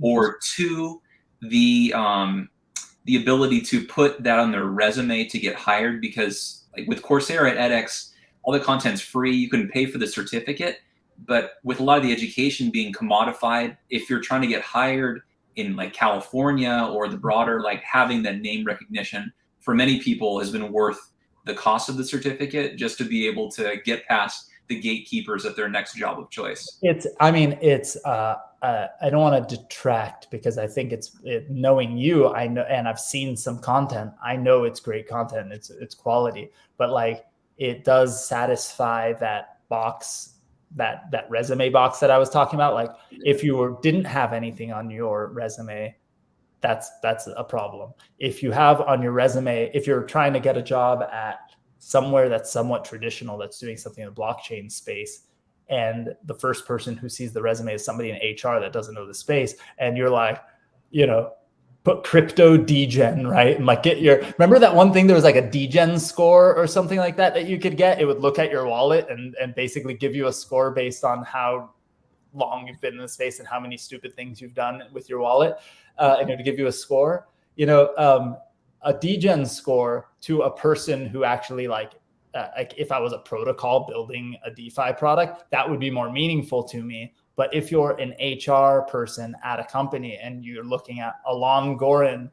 Or two, the ability to put that on their resume to get hired, because like with Coursera at edX, all the content's free. You can pay for the certificate. But with a lot of the education being commodified, if you're trying to get hired in like California or the broader, like having that name recognition for many people has been worth the cost of the certificate, just to be able to get past the gatekeepers at their next job of choice. I don't want to detract, because I think knowing you, I know, and I've seen some content. I know it's great content. It's quality, but like it does satisfy that box, that resume box that I was talking about. Like if you didn't have anything on your resume, that's a problem. If you have on your resume, if you're trying to get a job at somewhere that's somewhat traditional, that's doing something in the blockchain space, and the first person who sees the resume is somebody in HR that doesn't know the space, and you're like, put crypto degen, right? And like remember that one thing, there was like a degen score or something like that you could get. It would look at your wallet and basically give you a score based on how long you've been in the space and how many stupid things you've done with your wallet. And it would give you a score, a degen score to a person who actually like if I was a protocol building a DeFi product, that would be more meaningful to me. But if you're an HR person at a company and you're looking at Alon Gorin,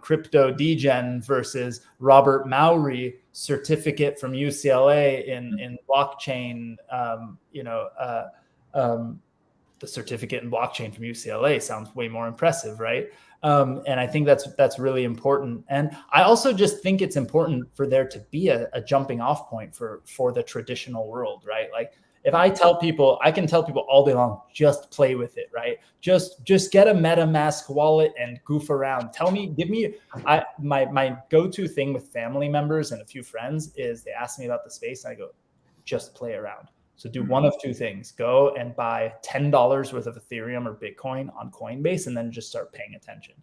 crypto degen versus Robert Mowry certificate from UCLA in blockchain, the certificate in blockchain from UCLA sounds way more impressive, right? And I think that's really important. And I also just think it's important for there to be a jumping off point for the traditional world, right? Like If I tell people, I can tell people all day long, just play with it, right? Just get a MetaMask wallet and goof around. My go-to thing with family members and a few friends is they ask me about the space and I go, just play around. So do one of two things: go and buy $10 worth of Ethereum or Bitcoin on Coinbase, and then just start paying attention.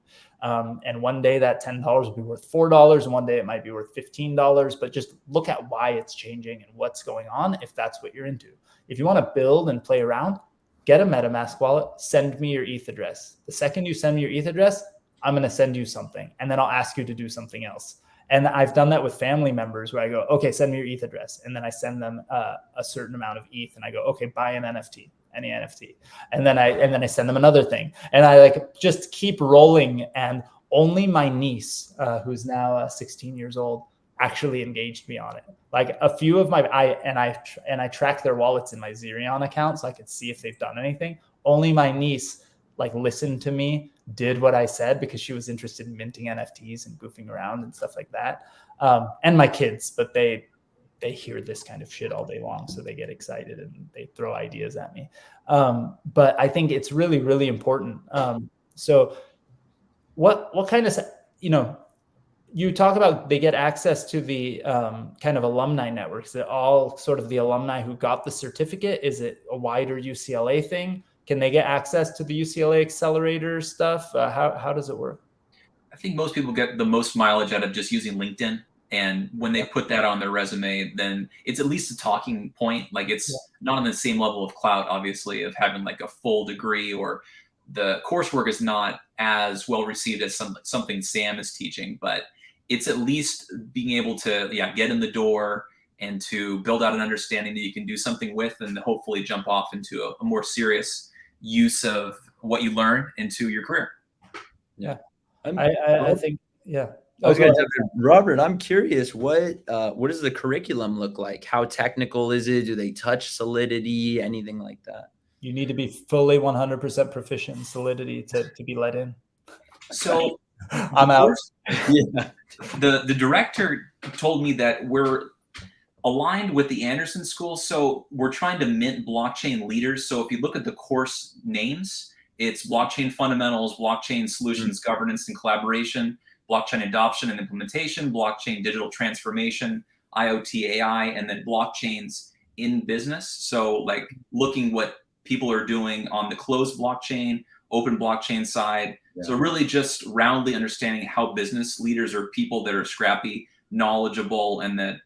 And one day that $10 will be worth $4, and one day it might be worth $15. But just look at why it's changing and what's going on if that's what you're into. If you want to build and play around, get a MetaMask wallet, send me your ETH address. The second you send me your ETH address, I'm going to send you something, and then I'll ask you to do something else. And I've done that with family members where I go, okay, send me your ETH address. And then I send them a certain amount of ETH and I go, okay, buy an NFT, any NFT. And then I send them another thing. And I like just keep rolling. And only my niece, who's now 16 years old, actually engaged me on it. Like a few of I track their wallets in my Zerion account so I could see if they've done anything. Only my niece like listened to me, did what I said because she was interested in minting NFTs and goofing around and stuff like that. And my kids, but they hear this kind of shit all day long, so they get excited and they throw ideas at me. But I think it's really, really important. So what kind of, you talk about they get access to the kind of alumni networks. Is it all sort of the alumni who got the certificate? Is it a wider UCLA thing? Can they get access to the UCLA accelerator stuff? How does it work? I think most people get the most mileage out of just using LinkedIn. And when they put that on their resume, then it's at least a talking point. Like it's not on the same level of clout, obviously, of having like a full degree, or the coursework is not as well received as something Sam is teaching, but it's at least being able to get in the door and to build out an understanding that you can do something with, and hopefully jump off into a more serious use of what you learn into your career. Yeah, I think, yeah. Okay, Robert, I'm curious, what does the curriculum look like? How technical is it? Do they touch Solidity, anything like that? You need to be fully 100% proficient in Solidity to be let in. So I'm out. Yeah. The director told me that we're aligned with the Anderson School, so we're trying to mint blockchain leaders. So if you look at the course names, it's blockchain fundamentals, blockchain solutions, governance and collaboration, blockchain adoption and implementation, blockchain digital transformation, IoT AI, and then blockchains in business. So like looking what people are doing on the closed blockchain, open blockchain side. Yeah. So really just roundly understanding how business leaders or people that are scrappy, knowledgeable, and that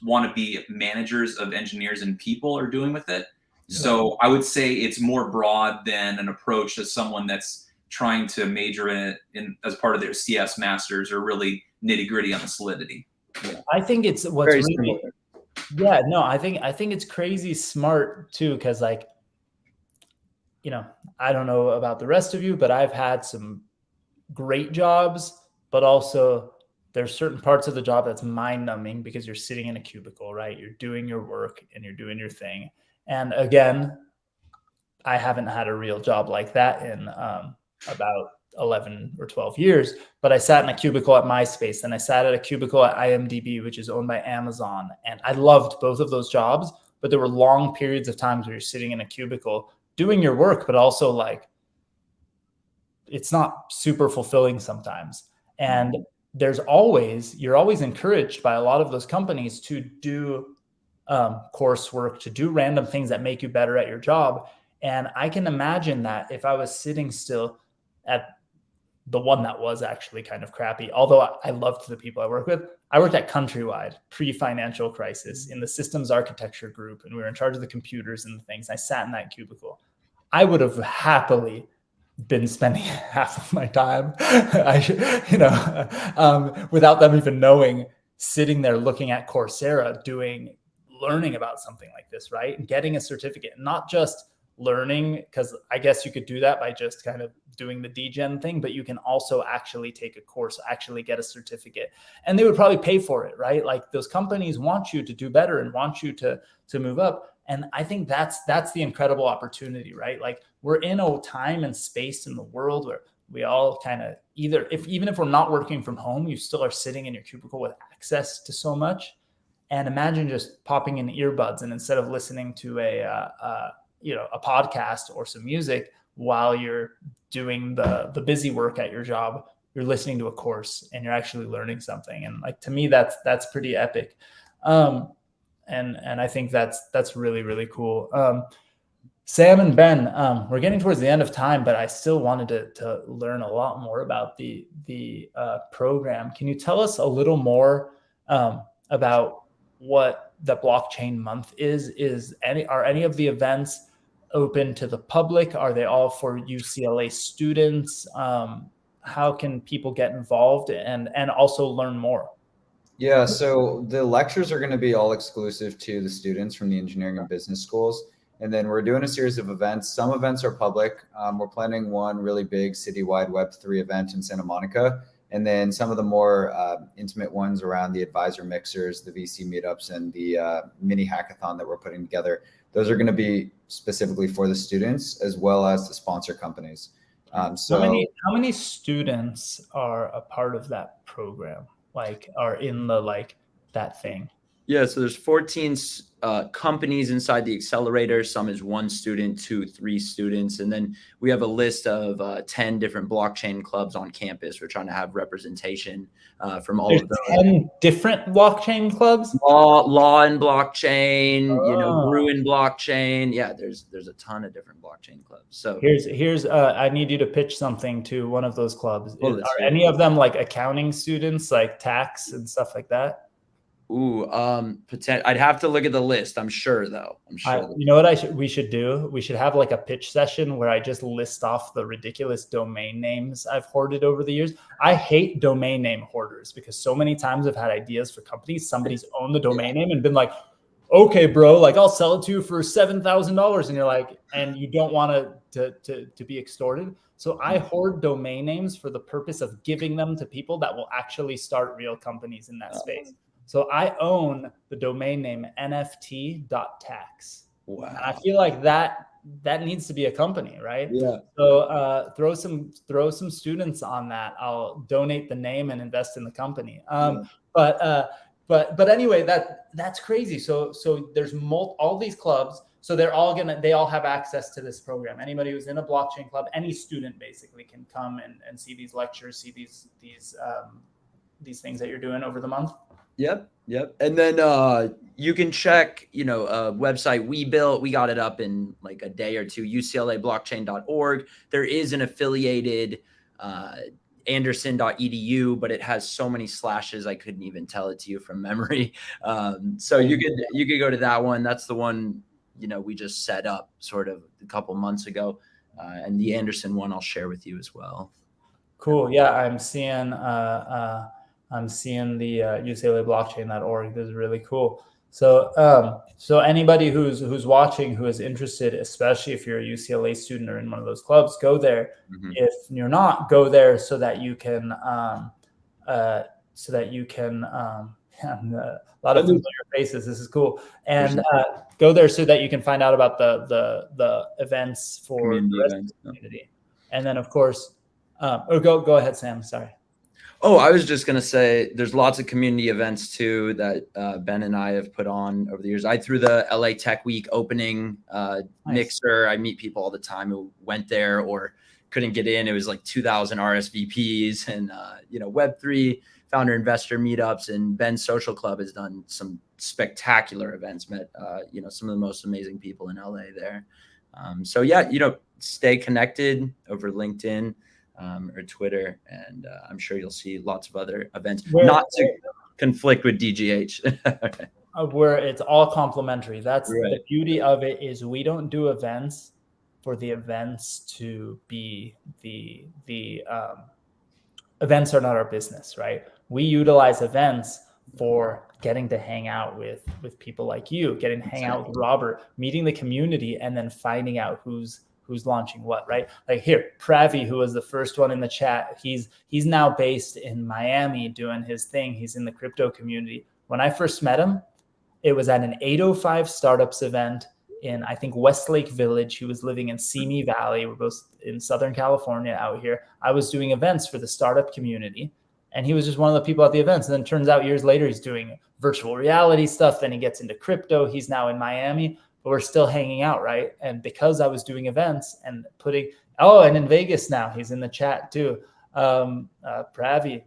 want to be managers of engineers and people are doing with it. Yeah. So I would say it's more broad than an approach as someone that's trying to major in as part of their CS masters, or really nitty gritty on the Solidity. Yeah. I think it's what's very really, yeah, no, I think it's crazy smart too. Cause like, I don't know about the rest of you, but I've had some great jobs, but also there's certain parts of the job that's mind numbing because you're sitting in a cubicle, right? You're doing your work and you're doing your thing. And again, I haven't had a real job like that in about 11 or 12 years, but I sat in a cubicle at MySpace, and I sat at a cubicle at IMDb, which is owned by Amazon. And I loved both of those jobs, but there were long periods of times where you're sitting in a cubicle doing your work, but also like, it's not super fulfilling sometimes. And you're always encouraged by a lot of those companies to do coursework, to do random things that make you better at your job. And I can imagine that if I was sitting still at the one that was actually kind of crappy, although I loved the people I work with. I worked at Countrywide pre-financial crisis in the systems architecture group, and we were in charge of the computers and the things. I sat in that cubicle. I would have happily been spending half of my time, without them even knowing, sitting there looking at Coursera, learning about something like this, right? And getting a certificate, not just learning, because I guess you could do that by just kind of doing the degen thing, but you can also actually take a course, actually get a certificate, and they would probably pay for it, right? Like those companies want you to do better and want you to move up. And I think that's the incredible opportunity, right? Like we're in a time and space in the world where we all kind of even if we're not working from home, you still are sitting in your cubicle with access to so much. And imagine just popping in earbuds, and instead of listening to a podcast or some music while you're doing the busy work at your job, you're listening to a course and you're actually learning something. And like, to me, that's pretty epic. And I think that's really, really cool. Sam and Ben, we're getting towards the end of time, but I still wanted to learn a lot more about the program. Can you tell us a little more about what the Blockchain Month is? Are any of the events open to the public? Are they all for UCLA students? How can people get involved and also learn more? Yeah, so the lectures are going to be all exclusive to the students from the engineering and business schools. And then we're doing a series of events. Some events are public. We're planning one really big citywide Web3 event in Santa Monica. And then some of the more intimate ones around the advisor mixers, the VC meetups, and the mini hackathon that we're putting together. Those are going to be specifically for the students as well as the sponsor companies. So how many students are a part of that program? Like, are in the that thing? Yeah, so there's 14 companies inside the accelerator. Some is 1 student, 2, 3 students. And then we have a list of 10 different blockchain clubs on campus. We're trying to have representation from all of those. 10 different blockchain clubs? Law and blockchain, brew and blockchain. Yeah, there's a ton of different blockchain clubs. So here's I need you to pitch something to one of those clubs. Are any of them like accounting students, like tax and stuff like that? Ooh, I'd have to look at the list. I'm sure, though. You know what we should do? We should have like a pitch session where I just list off the ridiculous domain names I've hoarded over the years. I hate domain name hoarders because so many times I've had ideas for companies. Somebody's owned the domain name and been like, okay, bro, like I'll sell it to you for $7,000. And you're like, and you don't want to be extorted. So I hoard domain names for the purpose of giving them to people that will actually start real companies in that space. So I own the domain name nft.tax. Wow. And I feel like that needs to be a company, right? Yeah. So throw some students on that. I'll donate the name and invest in the company. But anyway, that's crazy. So there's all these clubs. So they all have access to this program. Anybody who's in a blockchain club, any student basically can come and see these lectures, see these things that you're doing over the month. Yep. And then you can check, a website we built. We got it up in like a day or two, uclablockchain.org. There is an affiliated anderson.edu, but it has so many slashes I couldn't even tell it to you from memory. So you could go to that one. That's the one, we just set up sort of a couple months ago. And the Anderson one I'll share with you as well. Cool. Yeah, I'm seeing the uclablockchain.org. This is really cool. So anybody who's watching who is interested, especially if you're a UCLA student or in one of those clubs, go there. Mm-hmm. If you're not, go there so that you can a lot of familiar faces. This is cool. And go there so that you can find out about the events for the rest of the community. And then of course, go ahead, Sam. Sorry. Oh, I was just going to say there's lots of community events too that Ben and I have put on over the years. I threw the LA Tech Week opening mixer. I meet people all the time who went there or couldn't get in. It was like 2,000 RSVPs and, Web3 founder investor meetups, and Ben's Social Club has done some spectacular events, met, some of the most amazing people in LA there. So yeah, stay connected over LinkedIn. Or Twitter, and I'm sure you'll see lots of other events, not to conflict with DGH. Where it's all complimentary. That's right. The beauty of it is we don't do events for the events to be the events are not our business, right? We utilize events for getting to hang out with people like you, getting to hang out with Robert, meeting the community, and then finding out who's launching what, right? Like here, Pravi, who was the first one in the chat, he's now based in Miami doing his thing. He's in the crypto community. When I first met him, it was at an 805 startups event in, I think, Westlake Village. He was living in Simi Valley. We're both in Southern California out here. I was doing events for the startup community. And he was just one of the people at the events. And then turns out years later, he's doing virtual reality stuff. Then he gets into crypto. He's now in Miami, but we're still hanging out, right? And because I was doing events and and in Vegas now, he's in the chat too, Pravi.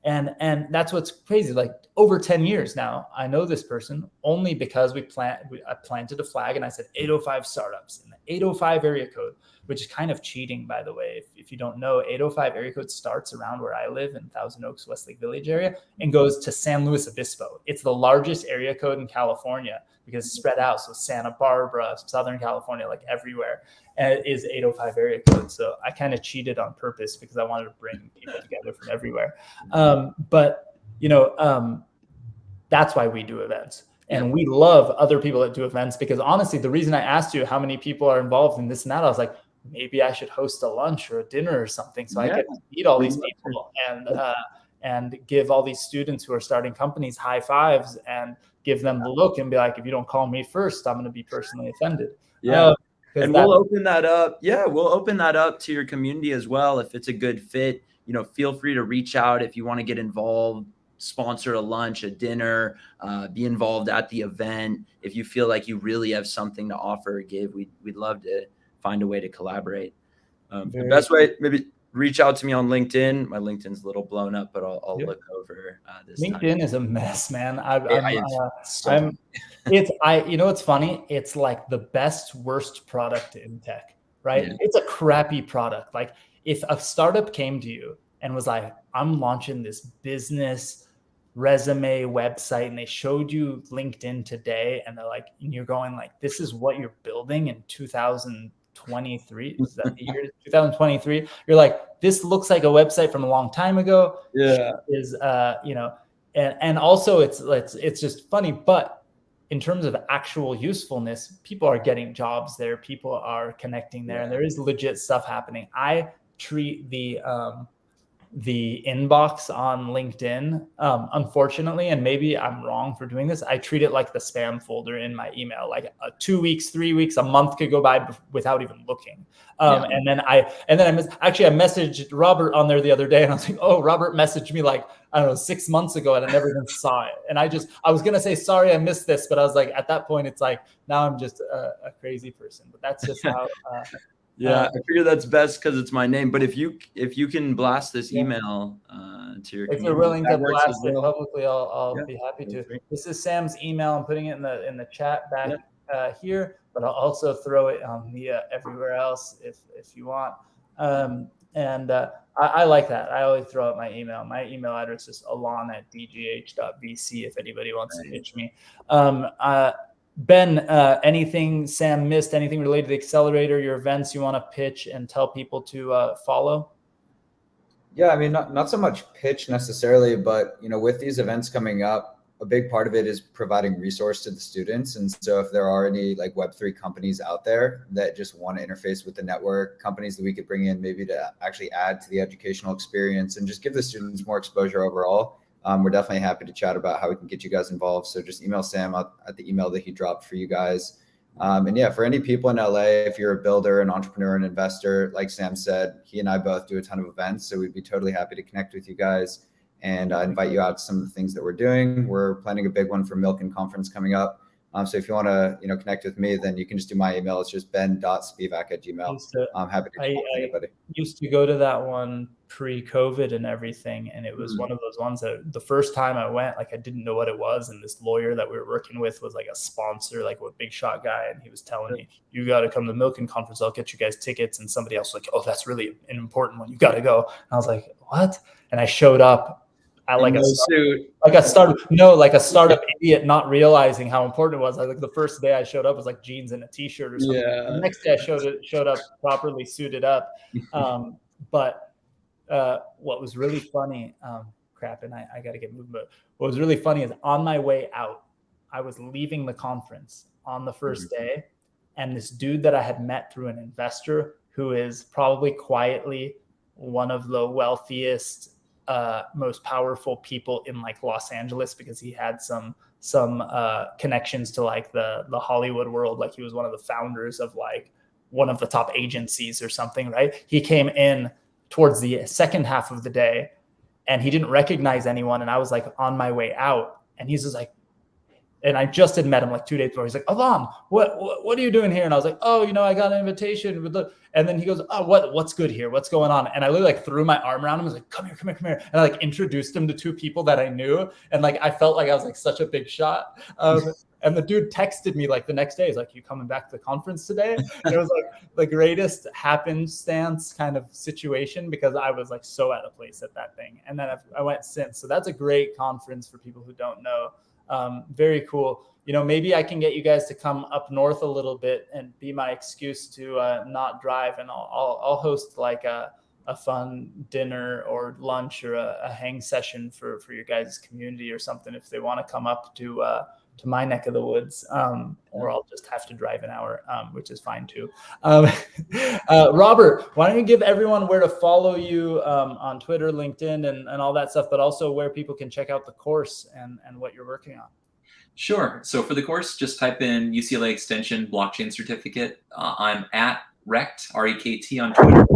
And that's what's crazy. Like over 10 years now, I know this person only because I planted a flag and I said 805 startups in the 805 area code, which is kind of cheating, by the way. If you don't know, 805 area code starts around where I live in Thousand Oaks, Westlake Village area, and goes to San Luis Obispo. It's the largest area code in California because it's spread out. So Santa Barbara, Southern California, like everywhere, and it is 805 area code. So I kind of cheated on purpose because I wanted to bring people together from everywhere. That's why we do events. And we love other people that do events, because honestly, the reason I asked you how many people are involved in this and that, I was like, maybe I should host a lunch or a dinner or something so I get to meet all these people and give all these students who are starting companies high fives and give them the look and be like, if you don't call me first, I'm going to be personally offended. And we'll open that up. Yeah, we'll open that up to your community as well. If it's a good fit, feel free to reach out if you want to get involved, sponsor a lunch, a dinner, be involved at the event. If you feel like you really have something to offer or give, we'd love to find a way to collaborate. The best way, maybe reach out to me on LinkedIn. My LinkedIn's a little blown up, but I'll look over this. LinkedIn is a mess, man. It's funny. It's like the best, worst product in tech, right? Yeah. It's a crappy product. Like if a startup came to you and was like, I'm launching this business resume website, and they showed you LinkedIn today, and they're like, and you're going like, this is what you're building in 2023. Is that the year 2023? You're like, this looks like a website from a long time ago. Yeah. And also it's just funny, but in terms of actual usefulness, people are getting jobs there, people are connecting there, and there is legit stuff happening. I treat the inbox on LinkedIn, unfortunately, and maybe I'm wrong for doing this, I treat it like the spam folder in my email. Like 2 weeks, 3 weeks, a month could go by without even looking. And then I messaged Robert on there the other day, and I was like, oh, Robert messaged me like, I don't know, 6 months ago, and I never even saw it. And I was going to say, sorry, I missed this. But I was like, at that point, it's like, now I'm just a crazy person. But that's just how... I figure that's best because it's my name. But if you can blast this email to your community, if you're willing to blast it publicly, I'll be happy to. This is Sam's email. I'm putting it in the chat back here, but I'll also throw it on the everywhere else if you want. I like that. I always throw out my email. My email address is alon@dgh.vc if anybody wants to pitch me. Ben, anything Sam missed, anything related to the accelerator, your events you want to pitch and tell people to follow? Yeah, I mean, not so much pitch necessarily, but with these events coming up, a big part of it is providing resource to the students. And so if there are any like Web3 companies out there that just want to interface with the network, companies that we could bring in maybe to actually add to the educational experience and just give the students more exposure overall, we're definitely happy to chat about how we can get you guys involved. So just email Sam at the email that he dropped for you guys. For any people in LA, if you're a builder, an entrepreneur, an investor, like Sam said, he and I both do a ton of events. So we'd be totally happy to connect with you guys and invite you out to some of the things that we're doing. We're planning a big one for Milken Conference coming up. So if you want to, connect with me, then you can just do my email. It's just ben.spivak@gmail.com. I'm happy to connect with anybody. I used to go to that one pre-COVID and everything. And it was one of those ones that the first time I went, like I didn't know what it was. And this lawyer that we were working with was like a sponsor, like a big shot guy. And he was telling me, you got to come to the Milken Conference. I'll get you guys tickets. And somebody else was like, oh, that's really an important one. You got to go. And I was like, what? And I showed up. Like a startup idiot, not realizing how important it was. Like the first day I showed up was like jeans and a t-shirt or something. Yeah. The next day I showed up properly suited up. But what was really funny, and I got to get moving. But what was really funny is on my way out, I was leaving the conference on the first day, and this dude that I had met through an investor who is probably quietly one of the wealthiest, most powerful people in like Los Angeles, because he had some connections to like the Hollywood world. Like he was one of the founders of like one of the top agencies or something, right? He came in towards the second half of the day and he didn't recognize anyone. And I was like on my way out, and he's just like, and I just had met him like 2 days before. He's like, Alon, what are you doing here? And I was like, oh, I got an invitation with the, and then he goes, oh, what's good here? What's going on? And I literally like threw my arm around him. I was like, come here. And I like introduced him to 2 people that I knew. And like, I felt like I was like such a big shot. And the dude texted me like the next day. He's like, you coming back to the conference today? And it was like the greatest happenstance kind of situation, because I was like so out of place at that thing. And then I went since. So that's a great conference for people who don't know. Very cool. Maybe I can get you guys to come up north a little bit and be my excuse to not drive, and I'll host like a fun dinner or lunch or a hang session for your guys' community or something if they want to come up to my neck of the woods, or I'll just have to drive an hour, which is fine too. Robert, why don't you give everyone where to follow you on Twitter, LinkedIn, and all that stuff, but also where people can check out the course and what you're working on. Sure. So for the course, just type in UCLA Extension Blockchain Certificate. I'm at Rekt, R-E-K-T on Twitter.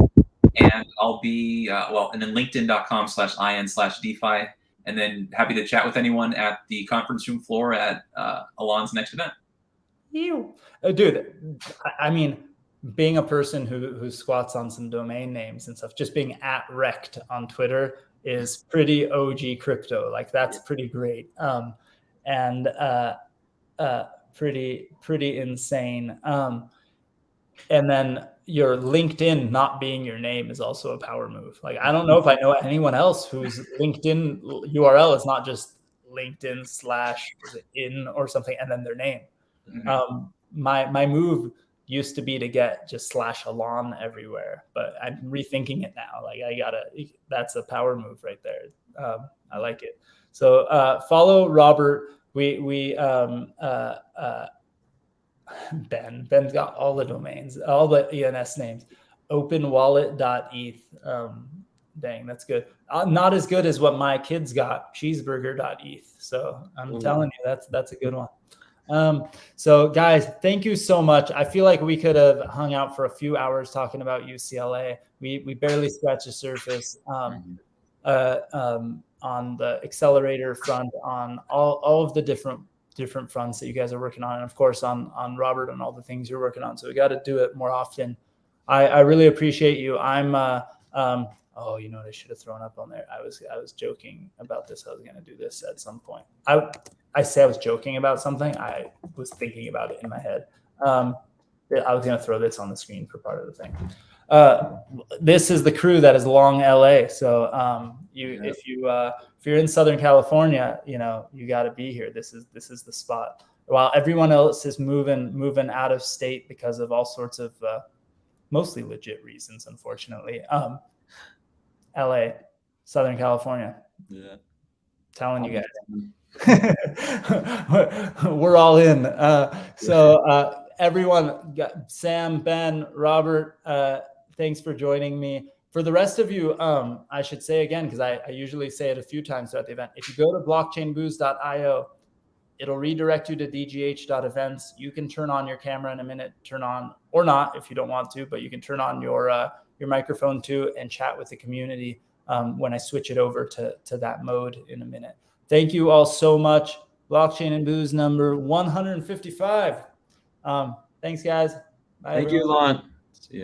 And I'll be, and then linkedin.com/in/DeFi. And then happy to chat with anyone at the conference room floor at Alon's next event. Dude, I mean, being a person who squats on some domain names and stuff, just being at Rekt on Twitter is pretty OG crypto. Like that's pretty great. And pretty insane. And then your LinkedIn not being your name is also a power move. Like, I don't know if I know anyone else whose LinkedIn URL is not just LinkedIn/in or something and then their name. Mm-hmm. My move used to be to get just /Alon everywhere, but I'm rethinking it now. Like that's a power move right there. I like it. So follow Robert. Ben's got all the domains, all the ENS names. Openwallet.eth. Dang, that's good. Not as good as what my kids got, cheeseburger.eth. So I'm telling you, that's a good one. So guys, thank you so much. I feel like we could have hung out for a few hours talking about UCLA. We barely scratched the surface on the accelerator front, on all of the different fronts that you guys are working on, and of course on Robert and all the things you're working on. So we got to do it more often. I really appreciate you. I'm oh, you know what I should have thrown up on there? I was joking about this. I was going to do this at some point. I say I was joking about something. I was thinking about it in my head. I was going to throw this on the screen for part of the thing. This is the crew that is Long LA. So if you're in Southern California, you got to be here. This is the spot. While everyone else is moving out of state because of all sorts of mostly legit reasons, unfortunately. LA, Southern California. Yeah. Telling you guys. We're all in. So everyone, Sam, Ben, Robert, thanks for joining me. For the rest of you, I should say again, because I usually say it a few times throughout the event, if you go to blockchainbooze.io, it'll redirect you to dgh.events. You can turn on your camera in a minute, turn on, or not if you don't want to, but you can turn on your microphone too and chat with the community when I switch it over to that mode in a minute. Thank you all so much. Blockchain and Booze number 155. Thanks, guys. Bye, Thank you, Alon. See ya.